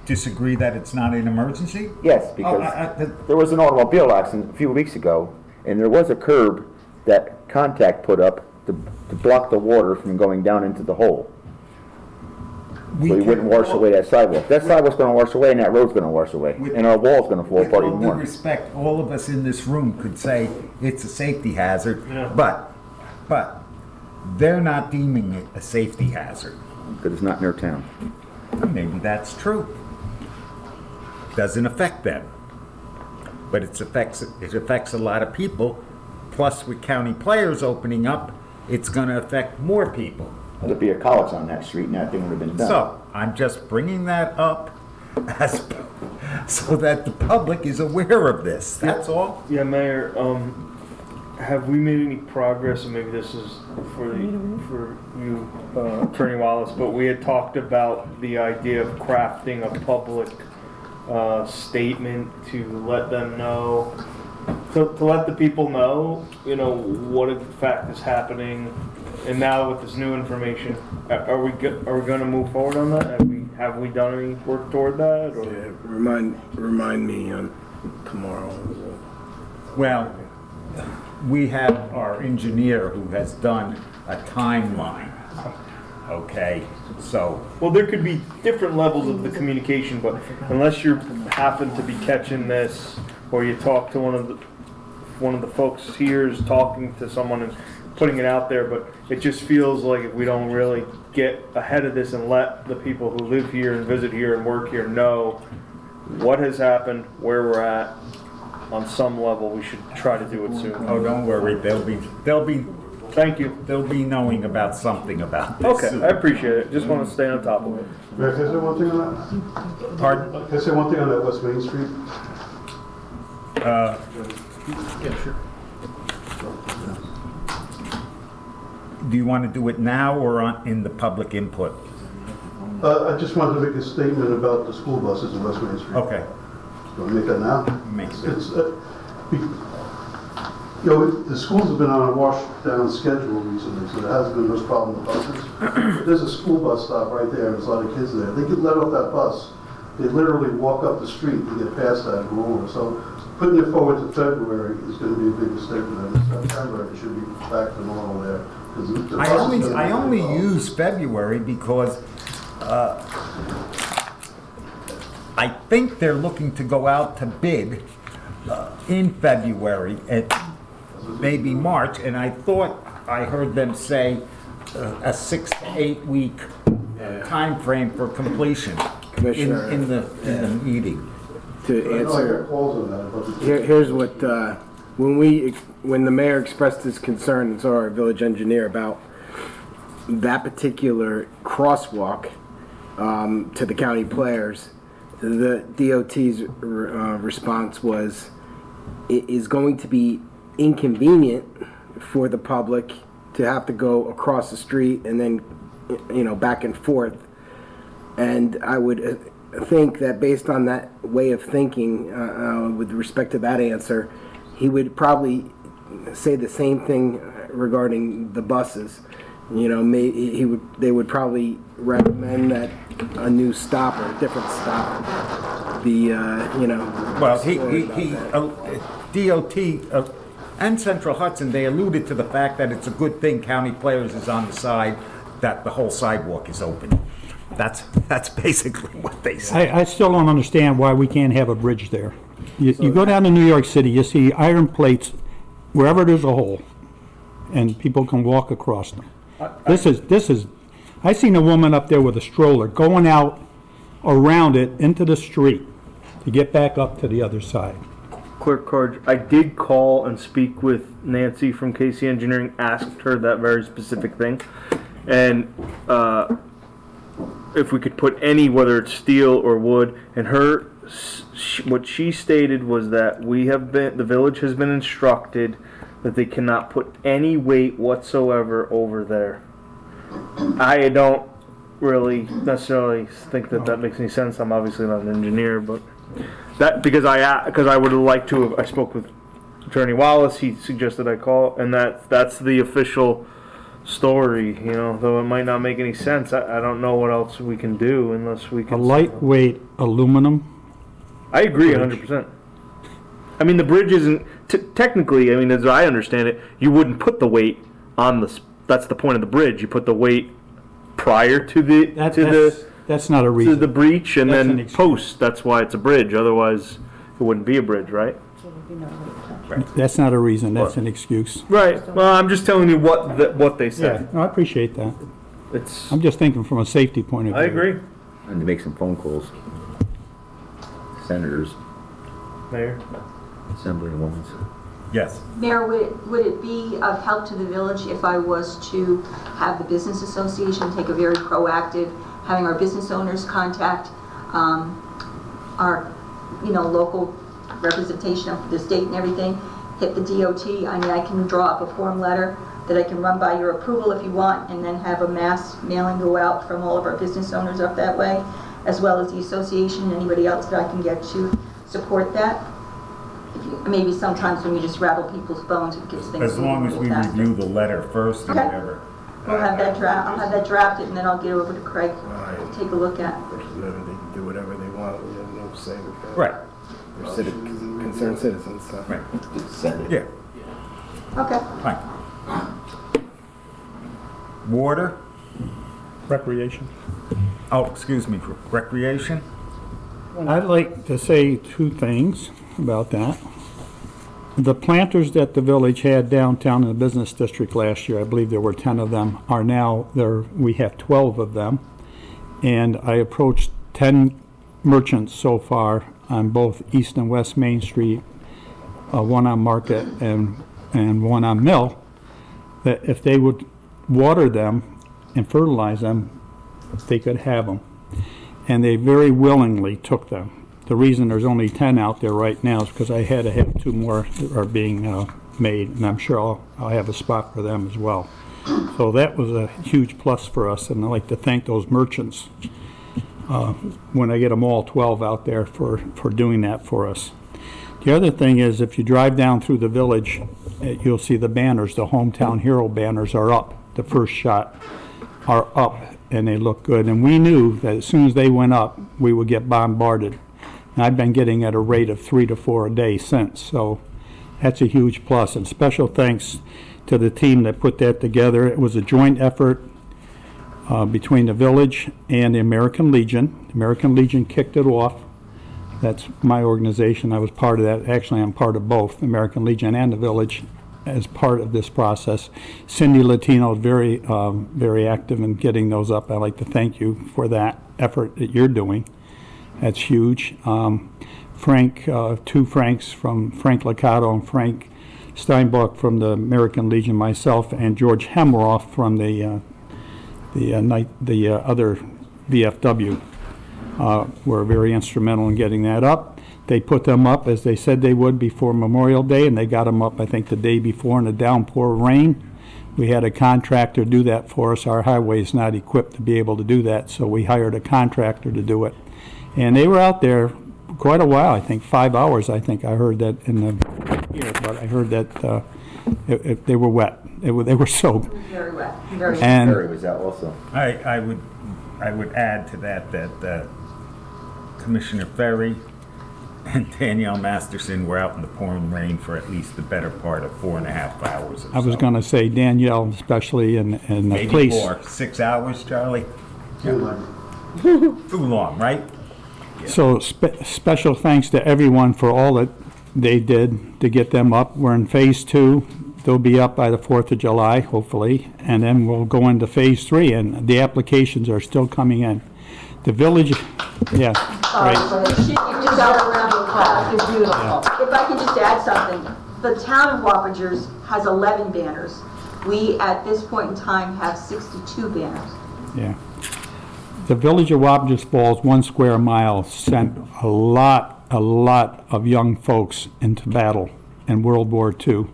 Disagree that it's not an emergency? yes, because there was an automobile accident a few weeks ago, and there was a curb that Contact put up to block the water from going down into the hole. So you wouldn't wash away that sidewalk. That sidewalk's gonna wash away, and that road's gonna wash away, and our wall's gonna fall apart even With all more. due respect, all of us in this room could say it's a safety hazard, Yeah. but they're not deeming it a safety hazard. Because it's not in their town. Maybe that's true. Doesn't affect them. But it affects a lot of people. Plus with county players opening up, it's gonna affect more people. There'd be a college on that street, and that thing would have been done. So, I'm just bringing that up as, so that the public is aware of this, that's all. Yeah, Mayor, have we made any progress, and maybe this is for you, Attorney Wallace, but we had talked about the idea of crafting a public statement to let them know, to let the people know, what in fact is happening. And now with this new information, are we going to move forward on that? Have we done any work toward that? Or? Yeah, remind me on tomorrow. Well, we have our engineer who has done a timeline, okay? So, Well, there could be different levels of the communication, but unless you happen to be catching this, or you talk to one of the folks here is talking to someone and putting it out there, but it just feels like if we don't really get ahead of this and let the people who live here and visit here and work here know what has happened, where we're at, on some level, we should try to do it soon. oh, don't worry, Thank you. they'll be knowing about something about this. Okay, soon. I appreciate it. Just want to stay on top of it. Mayor, can I say one thing on that? Pardon? Can I say one thing on that West Main Street? Do you want to do it now or in the public input? I just wanted to make a statement about the school buses in West Main Street. Okay. You want to make that now? Make It's, you know, the schools have been on a wash down schedule recently, so there hasn't been much problem with buses. But there's a school bus stop right there, and there's a lot of kids there. They get let off that bus, they literally walk up the street to get past that and go over. So putting it forward to February is going to be a big mistake for them. In September, it should be back to normal there. 'Cause the I buses only, don't I get only involved. use February because I think they're looking to go out to bid in February and maybe March, and I thought I heard them say a 6 to 8 week time frame for completion Commissioner, in the meeting. To I know I answer, got calls on that about the. here's what, when the mayor expressed his concerns, or our village engineer, about that particular crosswalk to the county players, the DOT's response was, it is going to be inconvenient for the public to have to go across the street and then, back and forth. And I would think that based on that way of thinking, with respect to that answer, he would probably say the same thing regarding the buses. They would probably recommend that a new stop or a different stop be, Well, DOT and Central Hudson, they alluded to the fact that it's a good thing County Players is on the side, that the whole sidewalk is open. That's basically what they said. I still don't understand why we can't have a bridge there. You go down to New York City, you see iron plates wherever there's a hole, and people can walk across them. This is, I seen a woman up there with a stroller going out around it into the street to get back up to the other side. Clerk Carge, I did call and speak with Nancy from KC Engineering, asked her that very specific thing. And if we could put any, whether it's steel or wood, and what she stated was that the village has been instructed that they cannot put any weight whatsoever over there. I don't really necessarily think that makes any sense. I'm obviously not an engineer, but because I would have liked to have. I spoke with Attorney Wallace. He suggested I call, and that's the official story. Though it might not make any sense. I don't know what else we can do unless we can. A lightweight aluminum. I agree 100%. I mean, the bridge isn't technically. I mean, as I understand it, you wouldn't put the weight on the. That's the point of the bridge. You put the weight prior to the That's not a reason. to the breach, and That's an then excuse. post. That's why it's a bridge. Otherwise, it wouldn't be a bridge, right? That's not a reason, that's an excuse. Right. Well, I'm just telling you what they Yeah, said. no, I appreciate that. It's. I'm just thinking from a safety point of view. I agree, And to make some phone calls. Senators, Mayor. Assemblywomen. Yes. Mayor, would it be of help to the village if I was to have the business association take a very proactive, having our business owners contact our, local representation of the state and everything, hit the DOT? I mean, I can draw up a form letter that I can run by your approval if you want, and then have a mass mailing go out from all of our business owners up that way, as well as the association and anybody else that I can get to support that. Maybe sometimes when you just rattle people's bones, it gets things As long as we moving faster. review the letter first and Okay. whatever. I'll have that drafted, and then I'll get over to Craig, take a look at. they can do whatever they want, we have no say with that. Right. They're citizens, concerned citizens, so. Right. Just send it. Yeah, Okay. fine. Water? Recreation. Oh, excuse me, for recreation? I'd like to say two things about that. The planters that the village had downtown in the business district last year, I believe there were 10 of them, are now there. We have 12 of them. And I approached 10 merchants so far on both East and West Main Street, one on Market and one on Mill, that if they would water them and fertilize them, they could have them. And they very willingly took them. The reason there's only 10 out there right now is because I had to have 2 more that are being made, and I'm sure I'll have a spot for them as well. So that was a huge plus for us, and I'd like to thank those merchants when I get them all 12 out there for doing that for us. The other thing is, if you drive down through the village, you'll see the banners, the Hometown Hero banners are up. The first shot are up, and they look good. And we knew that as soon as they went up, we would get bombarded. And I've been getting at a rate of 3 to 4 a day since, so that's a huge plus. And special thanks to the team that put that together. It was a joint effort between the village and the American Legion. The American Legion kicked it off. That's my organization. I was part of that. Actually, I'm part of both, the American Legion and the village, as part of this process. Cindy Latino is very, very active in getting those up. I'd like to thank you for that effort that you're doing. That's huge. Frank, 2 Franks from Frank Licato and Frank Steinbach from the American Legion, myself, and George Hemroff from the other VFW were very instrumental in getting that up. They put them up as they said they would before Memorial Day, and they got them up, I think, the day before in a downpour of rain. We had a contractor do that for us. Our highway is not equipped to be able to do that, so we hired a contractor to do it. And they were out there quite a while, I think 5 hours, I think I heard that in the ear, but I heard that they were wet. They were soaked. Very wet. Very wet. And Barry was out also. I would add to that Commissioner Ferry and Danielle Masterson were out in the pouring rain for at least the better part of 4.5 hours or I was so. going to say Danielle especially and the Maybe police. 4, 6 hours, Charlie? Too long. Too long, right? So special thanks to everyone for all that they did to get them up. We're in phase 2. They'll be up by the 4th of July, hopefully, and then we'll go into phase 3, and the applications are still coming in. The village, yeah, right. If I can just add something, the town of Wappingers has 11 banners. We, at this point in time, have 62 banners. Yeah. The village of Wappingers Falls, 1 square mile, sent a lot of young folks into battle in World War II.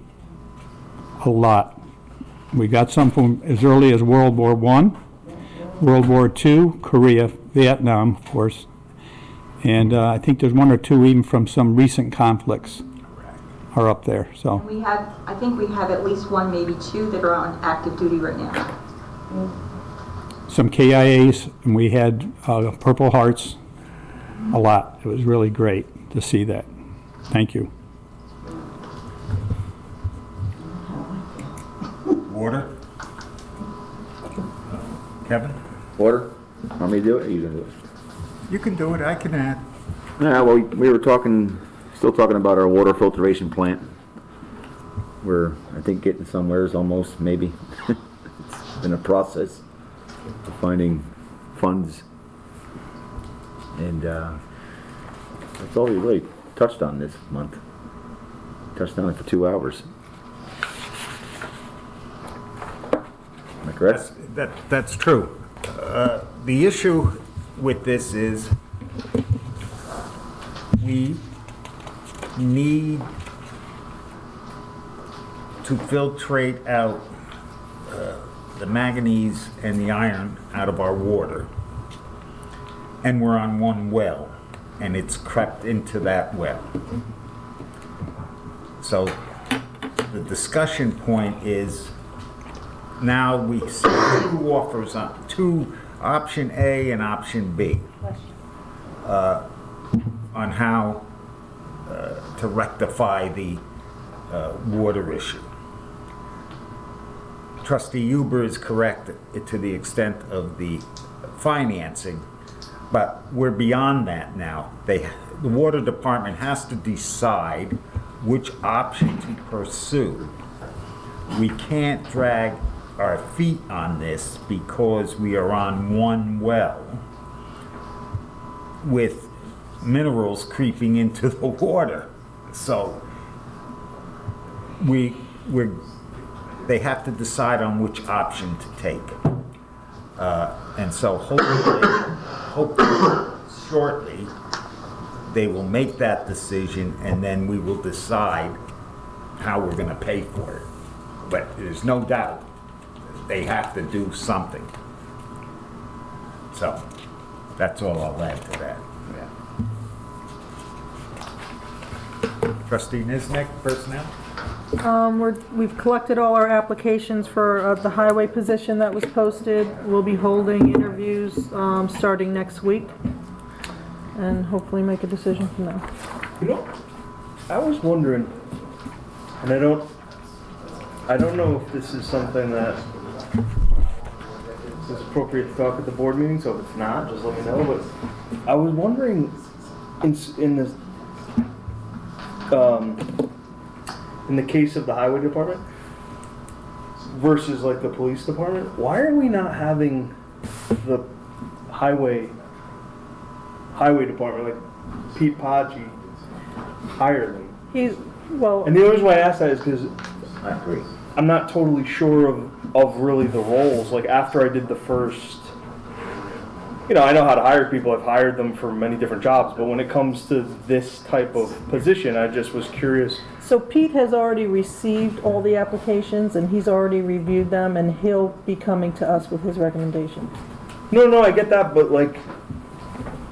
A lot. We got some from as early as World War I, World War II, Korea, Vietnam, of course. And I think there's 1 or 2 even from some recent conflicts are up there, so. We have, I think we have at least 1, maybe 2 that are on active duty right now. Some KIAs, and we had Purple Hearts, a lot. It was really great to see that. Thank you. Water? Kevin? Water? Want me to do it, or you gonna do it? You can do it, I can add. Yeah, well, we were still talking about our water filtration plant. We're, I think, getting somewheres almost, maybe. It's been a process of finding funds. And that's all we really touched on this month. Touched on it for 2 hours. Am I correct? That's true. The issue with this is we need to filtrate out the manganese and the iron out of our water. And we're on 1 well, and it's crept into that well. So the discussion point is now we see 2 offers on 2, option A and option B, on how to rectify the water issue. Trustee Huber is correct to the extent of the financing, but we're beyond that now. The water department has to decide which option to pursue. We can't drag our feet on this because we are on one well with minerals creeping into the water. So they have to decide on which option to take. And so hopefully shortly, they will make that decision and then we will decide how we're gonna pay for it. But there's no doubt, they have to do something. So, that's all I'll add to that. Trustee Niznik, personnel? We've collected all our applications for the highway position that was posted. We'll be holding interviews starting next week and hopefully make a decision from there. You know, I was wondering, and I don't know if this is something that is appropriate to talk at the board meeting, so if it's not, just let me know, but I was wondering in the case of the highway department versus like the police department, why are we not having the highway department, like Pete Podgy, hire them? And the reason why I ask that is because I agree. I'm not totally sure of really the roles. Like after I did the first, I know how to hire people. I've hired them for many different jobs, but when it comes to this type of position, I just was curious. So Pete has already received all the applications and he's already reviewed them and he'll be coming to us with his recommendation. No, I get that, but like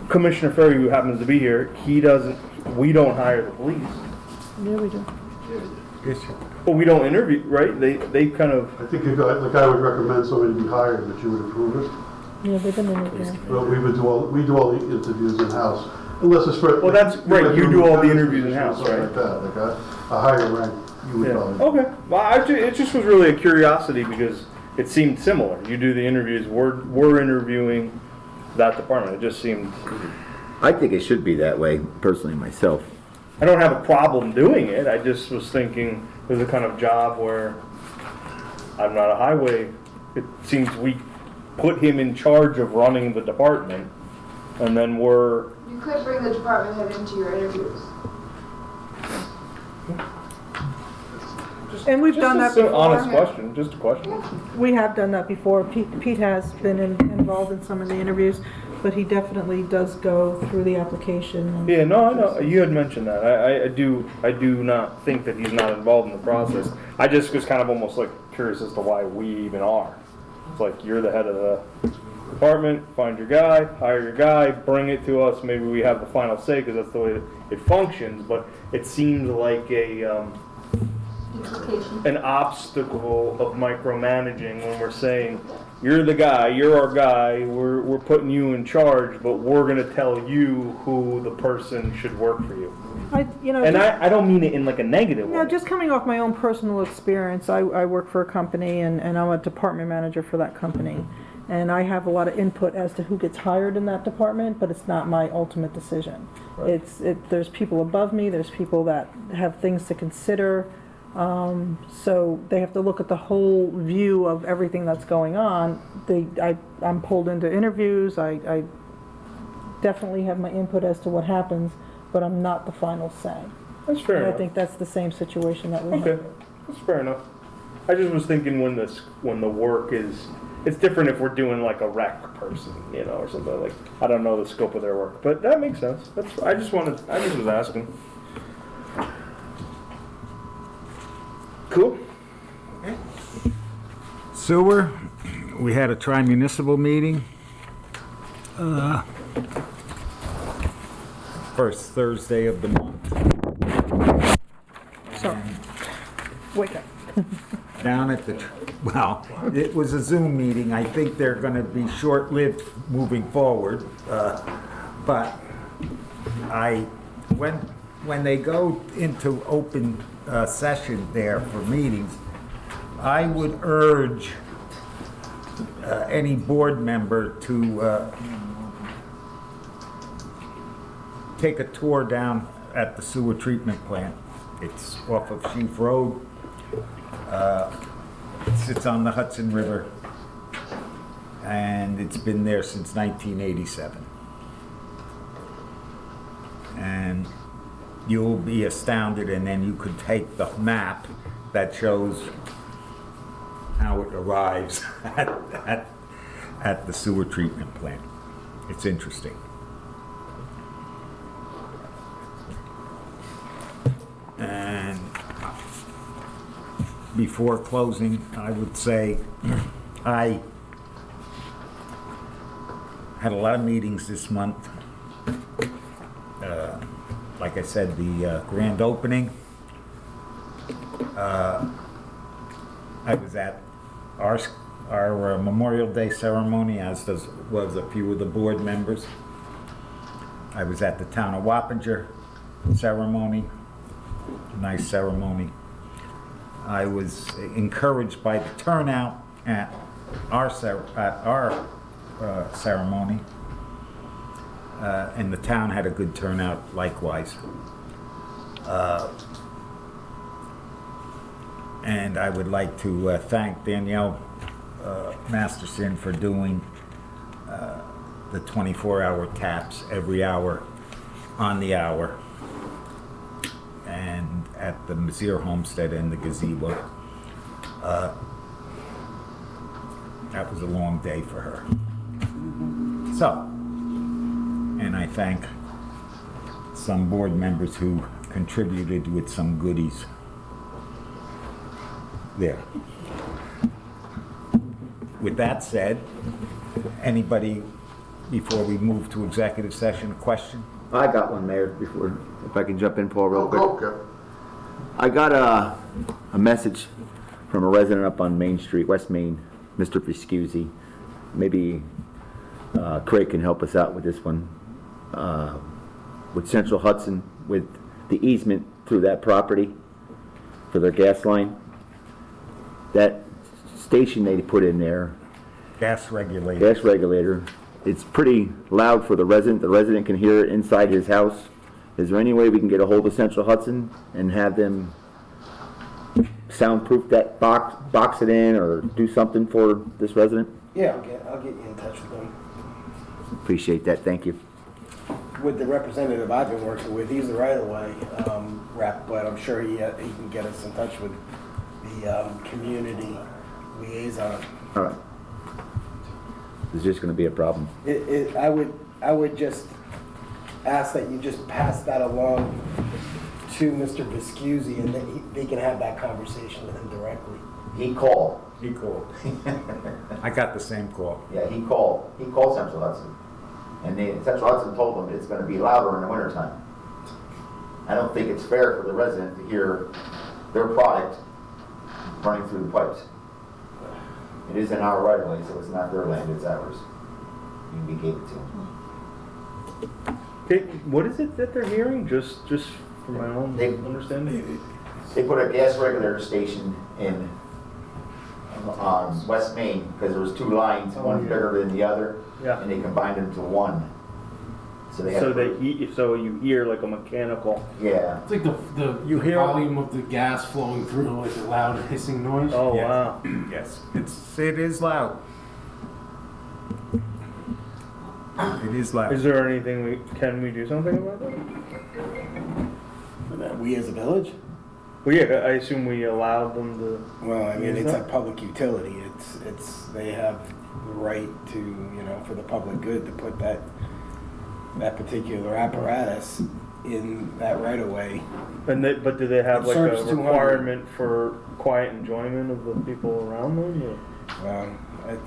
Commissioner Ferry, who happens to be here, we don't hire the police. Yeah, we do. Well, we don't interview, right? They kind of. I think if I would recommend somebody be hired, but you would approve it. Yeah, they've been interviewing. Well, we do all the interviews in-house, unless it's for. Well, that's right, you do all the interviews in-house, right? Like that, like a higher rank, you would probably. Okay, well, it just was really a curiosity because it seemed similar. You do the interviews, we're interviewing that department. It just seemed. I think it should be that way, personally, myself. I don't have a problem doing it. I just was thinking there's a kind of job where I'm not a highway. It seems we put him in charge of running the department, and then You could bring the department head into your interviews. And we've done that before. Honest question, just a question. We have done that before. Pete has been involved in some of the interviews, but he definitely does go through the application. Yeah, no, I know. You had mentioned that. I do not think that he's not involved in the process. I just was kind of almost like curious as to why we even are. It's like you're the head of the department, find your guy, hire your guy, bring it to us. Maybe we have the final say because that's the way it functions. But it seems like an obstacle of micromanaging when we're saying you're the guy, you're our guy, we're putting you in charge, but we're going to tell you who the person should work for you. I don't mean it in like a negative way. Yeah, just coming off my own personal experience, I work for a company and I'm a department manager for that company. And I have a lot of input as to who gets hired in that department, but it's not my ultimate decision. Right. There's people above me, there's people that have things to consider. So they have to look at the whole view of everything that's going on. I'm pulled into interviews. I definitely have my input as to what happens, but I'm not the final say. That's fair enough. I think that's the same situation that we have. Okay, that's fair enough. I just was thinking when the work is, it's different if we're doing like a rec person, or something like. I don't know the scope of their work, but that makes sense. I just was asking. Cool. Okay. Sewer, we had a tri-municipal meeting. First Thursday of the month. So, wake up. Down at it was a Zoom meeting. I think they're going to be short-lived moving forward. But I went when they go into open session there for meetings, I would urge any board member to take a tour down at the sewer treatment plant. It's off of Sheaf Road. It sits on the Hudson River, and it's been there since 1987. And you'll be astounded, and then you could take the map that shows how it arrives at the sewer treatment plant. It's interesting. And before closing, I would say I had a lot of meetings this month. Like I said, the grand opening. I was at our Memorial Day ceremony, as was a few of the board members. I was at the Town of Wappinger ceremony, nice ceremony. I was encouraged by the turnout at our ceremony, and the town had a good turnout likewise. And I would like to thank Danielle Masterson for doing the 24-hour taps every hour on the hour, and at the Messier Homestead and the gazebo. That was a long day for her. So, and I thank some board members who contributed with some goodies there. With that said, anybody, before we move to executive session, a question? I got one, Mayor, before, if I can jump in, Paul, real quick. Okay. I got a message from a resident up on Main Street, West Main, Mr. Fiscuzzi. Maybe Craig can help us out with this one. With Central Hudson, with the easement through that property for their gas line, that station they put in there, Gas regulator. gas regulator, it's pretty loud for the resident. The resident can hear it inside his house. Is there any way we can get a hold of Central Hudson and have them soundproof that box it in, or do something for this resident? Yeah, I'll get you in touch with them. Appreciate that, thank you. With the representative I've been working with, he's the right-of-way rep, but I'm sure he can get us in touch with the community liaison. All right. Is this gonna be a problem? I would just ask that you just pass that along to Mr. Viscuzzi, and then they can have that conversation with him directly. He called. He called. I got the same call. Yeah, he called Central Hudson. And Central Hudson told them it's gonna be louder in the wintertime. I don't think it's fair for the resident to hear their product running through the pipes. It is in our right of way, so it's not their land, it's ours. We gave it to them. Okay, what is it that they're hearing? Just for my own understanding? They put a gas regulator station in on West Main, because there was two lines, one bigger than the other, Yeah. and they combined them to one. So they So you hear like a mechanical. Yeah. It's like the You hear- volume of the gas flowing through, like a loud hissing noise. Oh Yes. wow. Yes, it is loud. It is loud. Is there anything can we do something about that? We as a village? Well, yeah, I assume we allowed them to. Well, I mean, use it's a that? public utility. They have the right to, for the public good, to put that particular apparatus in that right of way. But do they have It like serves a 200. requirement for quiet enjoyment of the people around them? Or?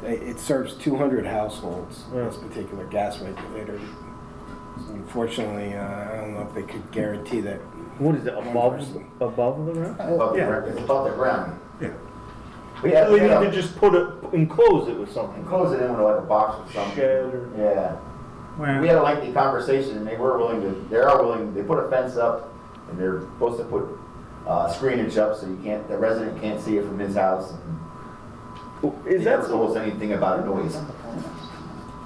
It serves 200 households, Yeah. this particular gas regulator. So unfortunately, I don't know if they could guarantee that. What is it, above the ground? It's above the ground. Yeah. We So have, they need to just enclose it with something. close it in with like a box or something. Shed or. Yeah. Well, We had a lengthy conversation, and they are willing, they put a fence up, And they're supposed to put screenage up so the resident can't see it from his house. Is They that never told us anything about noise.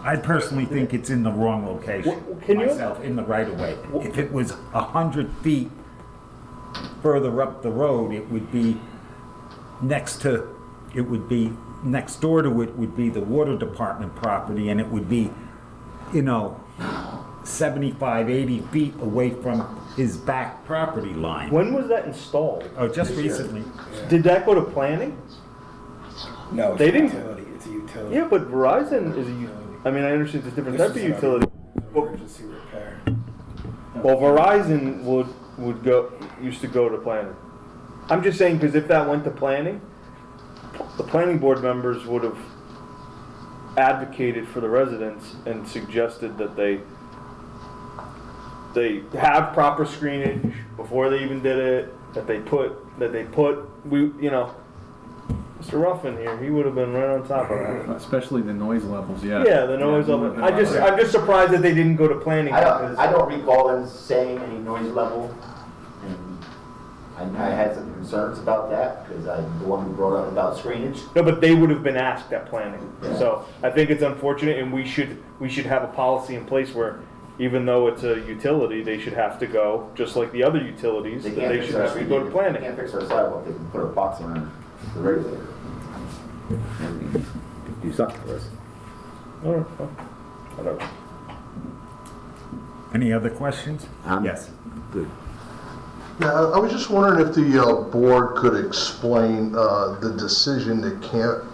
I personally think it's in the wrong location, Can you- myself, in the right of way. If it was 100 feet further up the road, it would be next door to it would be the water department property, and it would be, 75, 80 feet away from his back property line. When was that installed? Oh, just recently. Did that go to planning? No, They it's a didn't- utility, it's a utility. Yeah, but Verizon is I understand it's a different type of utility. Emergency repair. Well, Verizon used to go to planning. I'm just saying, because if that went to planning, the planning board members would have advocated for the residents and suggested that they have proper screenage before they even did it, Mr. Ruffin here, he would have been right on top of that. Especially the noise levels, yeah. Yeah, the noise of it. I'm just surprised that they didn't go to planning. I don't recall them saying any noise level. And I had some concerns about that because I'm the one who brought up about screenage. No, but they would have been asked at planning. Yeah. So I think it's unfortunate, and we should have a policy in place where, even though it's a utility, they should have to go, just like the other utilities, that they should have to go to They planning. can't fix our sidewalk, they can put a box around the regulator. And do something for us. All right, fine. Whatever. Any other questions? Yes. Good. Yeah, I was just wondering if the board could explain the decision to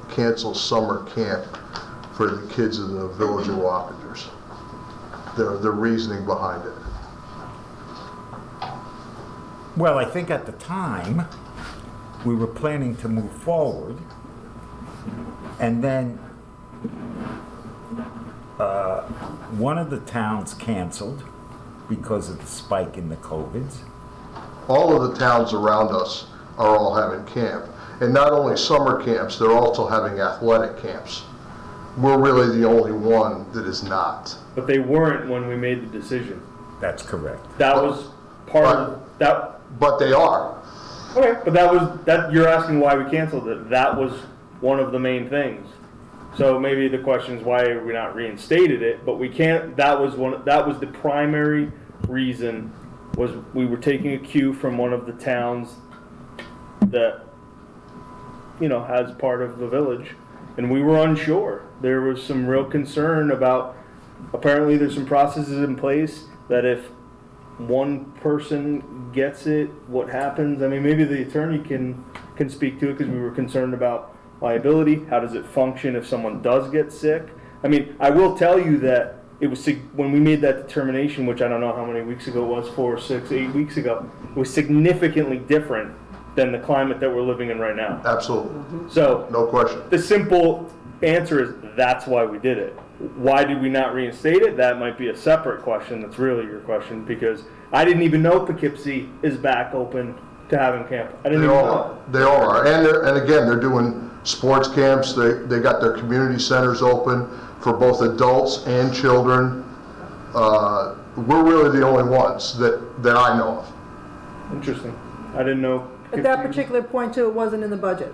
cancel summer camp for the kids in the village of Wappingers. The reasoning behind it. Well, I think at the time, we were planning to move forward, and then one of the towns canceled because of the spike in the COVIDs. All of the towns around us are all having camp. And not only summer camps, they're also having athletic camps. We're really the only one that is not. But they weren't when we made the decision. That's correct. That was part of that. But they are. Okay, but you're asking why we canceled it. That was one of the main things. So maybe the question is why we not reinstated it, but we can't. That was the primary reason, was we were taking a cue from one of the towns that, has part of the village, and we were unsure. There was some real concern about, apparently there's some processes in place that if one person gets it, what happens? I mean, maybe the attorney can speak to it, because we were concerned about liability. How does it function if someone does get sick? I mean, I will tell you that it was, when we made that determination, which I don't know how many weeks ago it was, 4, 6, 8 weeks ago, it was significantly different than the climate that we're living in right now. Absolutely. So, no question. The simple answer is that's why we did it. Why did we not reinstate it? That might be a separate question. That's really your question, because I didn't even know Poughkeepsie is back open to having camp. I didn't even know. They all are. And again, they're doing sports camps. They got their community centers open for both adults and children. We're really the only ones that I know of. Interesting. I didn't know. At that particular point too, it wasn't in the budget.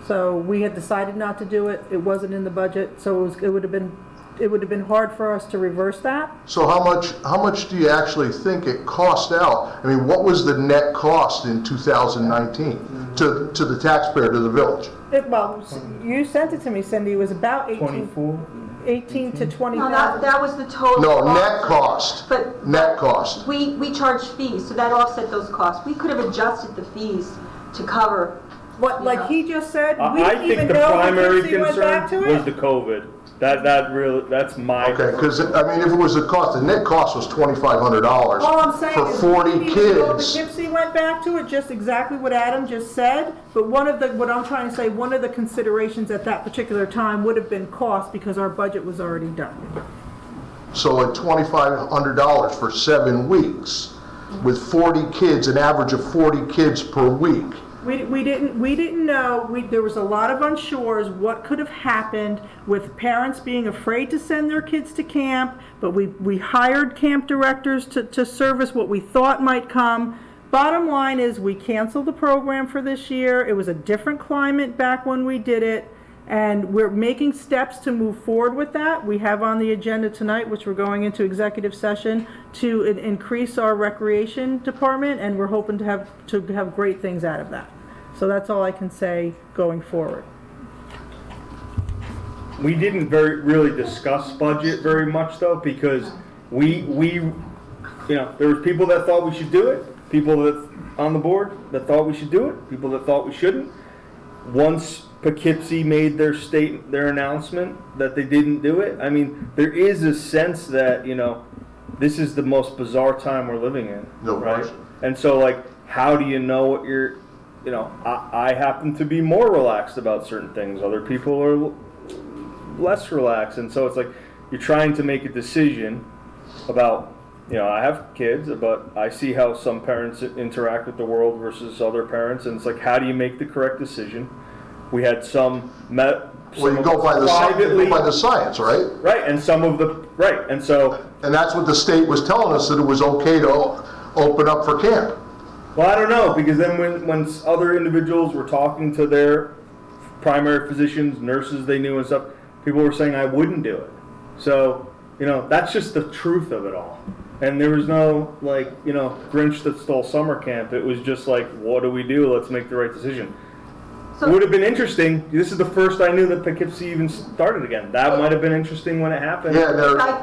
So we had decided not to do it. It wasn't in the budget, so it would have been hard for us to reverse that. So how much do you actually think it cost out? I mean, what was the net cost in 2019 to the taxpayer, to the village? You sent it to me, Cindy. It was about 18 to 20,000. No, that was the total. No, net cost. But net cost. We charge fees, so that offset those costs. We could have adjusted the fees to cover. What, like he just said? We I didn't think even the know primary Poughkeepsie went back concern to it? was the COVID. That's my. Okay, because I mean, if it was the cost, the net cost was $2,500 All I'm saying for is 40 we didn't even know kids. Poughkeepsie went back to it, just exactly what Adam just said. But what I'm trying to say, one of the considerations at that particular time would have been cost, because our budget was already done. So at $2,500 for 7 weeks, with 40 kids, an average of 40 kids per week. We didn't know. There was a lot of unsures what could have happened with parents being afraid to send their kids to camp, but we hired camp directors to service what we thought might come. Bottom line is, we canceled the program for this year. It was a different climate back when we did it, and we're making steps to move forward with that. We have on the agenda tonight, which we're going into executive session, to increase our recreation department, and we're hoping to have great things out of that. So that's all I can say going forward. We didn't really discuss budget very much though, because we there were people that thought we should do it, people that on the board that thought we should do it, people that thought we shouldn't. Once Poughkeepsie made their announcement that they didn't do it, I mean, there is a sense that, this is the most bizarre time we're living in. No right? question. And so, like, how do you know what you're, I happen to be more relaxed about certain things. Other people are less relaxed. And so it's like, you're trying to make a decision about, I have kids, but I see how some parents interact with the world versus other parents. And it's like, how do you make the correct decision? We had some Well, you go by the science, right? Right, and And that's what the state was telling us, that it was okay to open up for camp. Well, I don't know, because then when other individuals were talking to their primary physicians, nurses they knew and stuff, people were saying I wouldn't do it. So, that's just the truth of it all. And there was no, Grinch that stole summer camp. It was just like, what do we do? Let's make the right decision. It would have been interesting. This is the first I knew that Poughkeepsie even started again. That might have been interesting when it happened. Yeah,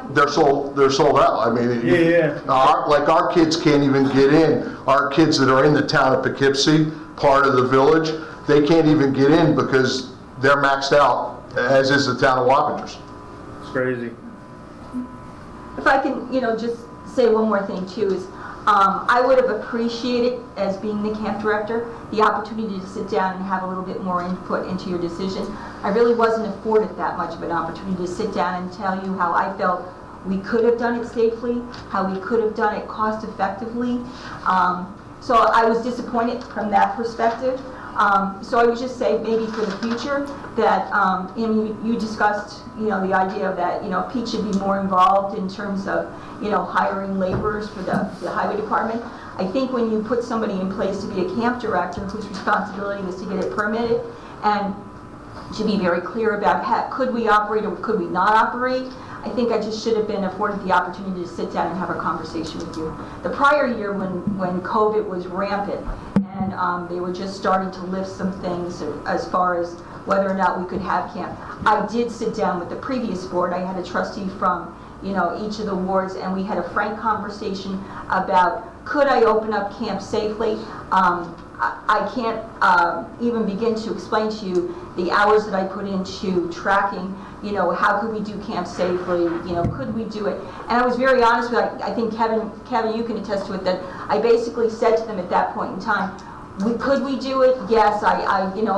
they're sold out. I mean, our kids can't even get in. Our kids that are in the town of Poughkeepsie, part of the village, they can't even get in because they're maxed out, as is the town of Wappingers. It's crazy. If I can, just say one more thing too, is I would have appreciated, as being the camp director, the opportunity to sit down and have a little bit more input into your decision. I really wasn't afforded that much of an opportunity to sit down and tell you how I felt we could have done it safely, how we could have done it cost effectively. So I was disappointed from that perspective. So I would just say, maybe for the future, that you discussed, the idea that Pete should be more involved in terms of hiring laborers for the highway department. I think when you put somebody in place to be a camp director whose responsibility is to get it permitted and to be very clear about could we operate or could we not operate, I think I just should have been afforded the opportunity to sit down and have a conversation with you. The prior year, when COVID was rampant and they were just starting to lift some things as far as whether or not we could have camp, I did sit down with the previous board. I had a trustee from each of the wards, and we had a frank conversation about, could I open up camp safely? I can't even begin to explain to you the hours that I put into tracking, how could we do camp safely, could we do it? And I was very honest with, I think Kevin, you can attest to it, that I basically said to them at that point in time, could we do it? Yes, I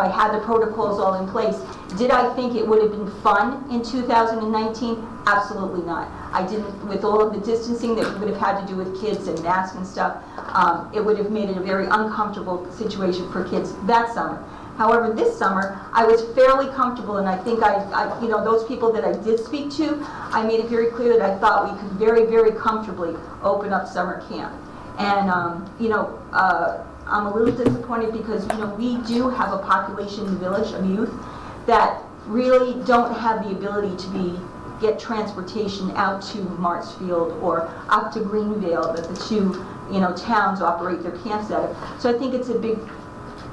had the protocols all in place. Did I think it would have been fun in 2019? Absolutely not. I didn't, with all of the distancing that we would have had to do with kids and masks and stuff, it would have made it a very uncomfortable situation for kids that summer. However, this summer, I was fairly comfortable, and I think those people that I did speak to, I made it very clear that I thought we could very, very comfortably open up summer camp. And, I'm a little disappointed because, we do have a population in the village of youth that really don't have the ability to get transportation out to Martsfield or up to Greenvale that the two, towns operate their camps out of. So I think it's a big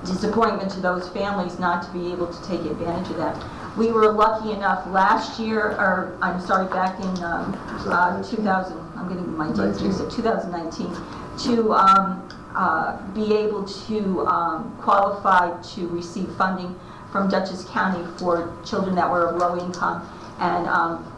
disappointment to those families not to be able to take advantage of that. We were lucky enough last year, back in 2000, I'm getting my dates mixed up, 2019, to be able to qualify to receive funding from Dutchess County for children that were of low income and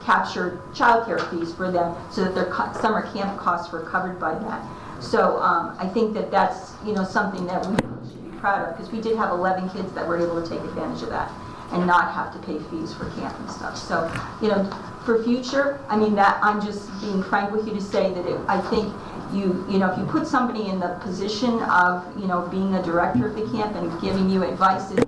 capture childcare fees for them so that their summer camp costs were covered by that. So I think that that's something that we should be proud of, because we did have 11 kids that were able to take advantage of that and not have to pay fees for camp and stuff. So for future, that I'm just being frank with you to say that I think if you put somebody in the position of being a director of the camp and giving you advice as to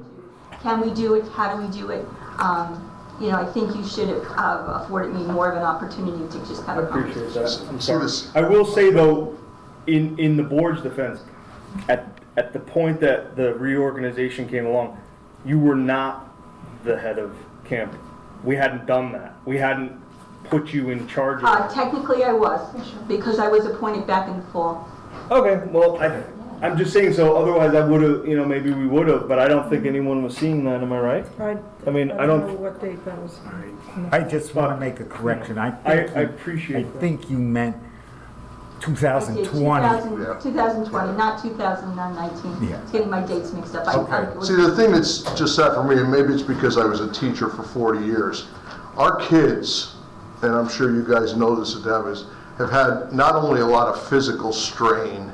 can we do it, how do we do it, I think you should have afforded me more of an opportunity to just have a conversation. I appreciate that. I'm sorry. I will say though, in the board's defense, at the point that the reorganization came along, you were not the head of camp. We hadn't done that. We hadn't put you in charge of it. Technically I was, because I was appointed back in the fall. Okay, well, I'm just saying, so otherwise I would have, maybe we would have, but I don't think anyone was seeing that, am I right? I mean, I don't. know what date that was. I just want to make a correction. I appreciate that. I think you meant I did 2020. 2020, not 2019. Yeah. It's getting my dates mixed up. Okay. See, the thing that's just sad for me, and maybe it's because I was a teacher for 40 years, our kids, and I'm sure you guys know this at Davis, have had not only a lot of physical strain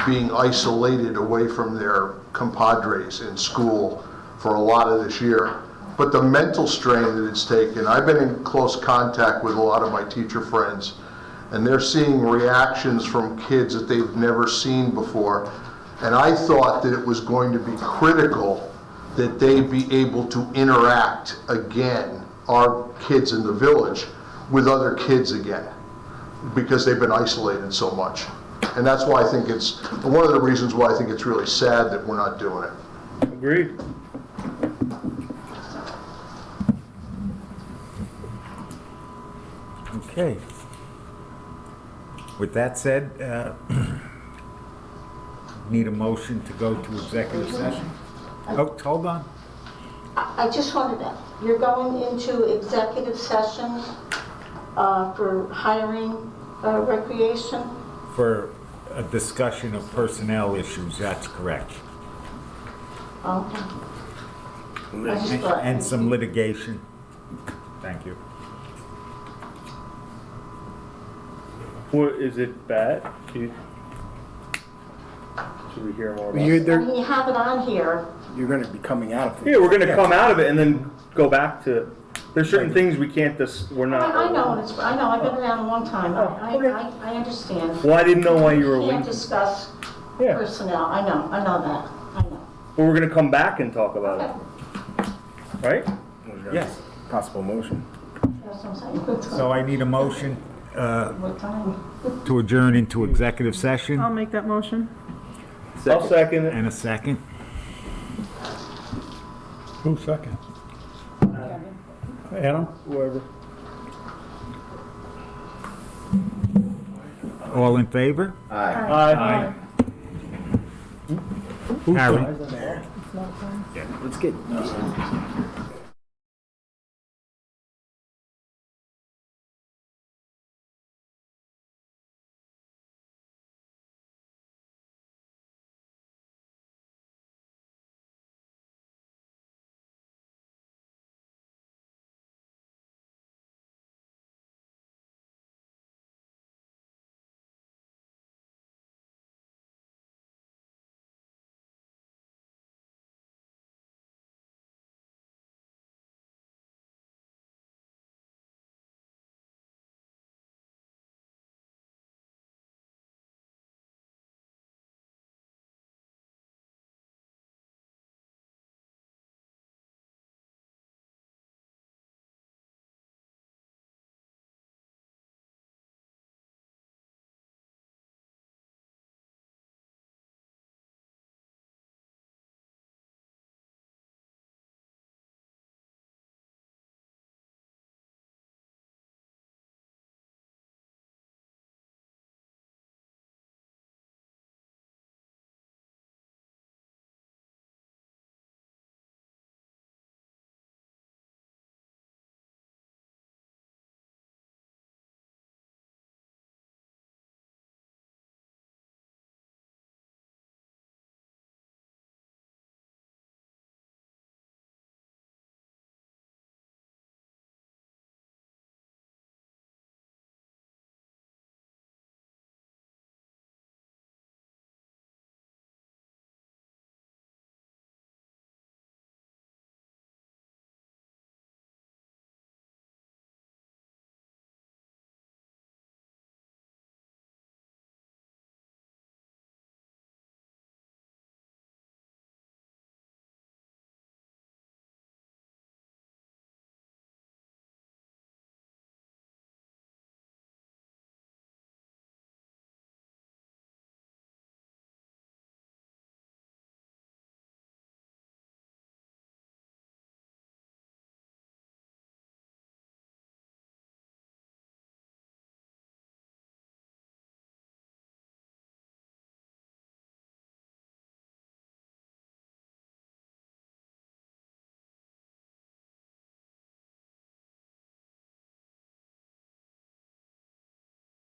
being isolated away from their compadres in school for a lot of this year, but the mental strain that it's taken. I've been in close contact with a lot of my teacher friends, and they're seeing reactions from kids that they've never seen before. And I thought that it was going to be critical that they be able to interact again, our kids in the village, with other kids again, because they've been isolated so much. And that's why I think it's, one of the reasons why I think it's really sad that we're not doing it. Agreed. Okay. With that said, need a motion to go to executive session? Oh, hold on. I just wanted to, you're going into executive session for hiring recreation? For a discussion of personnel issues, that's correct. Okay. I just thought- And some litigation. Thank you. What, is it bad? Should we hear more about You- it? I mean, you have it on here. You're gonna be coming out of it. Yeah, we're gonna come out of it and then go back to, there's certain things we can't, we're not. I know, I know, I've been around a long time. I understand. Well, I didn't know why you were Can't leaving. discuss Yeah. personnel. I know that. I know. But we're gonna come back and talk about it, right? Yes. Possible motion. That's what I'm saying. So I need a motion What time? to adjourn into executive session. I'll make that motion. I'll second it. And a second. Who second? Adam? Whoever. All in favor? Aye. Harry? Let's get.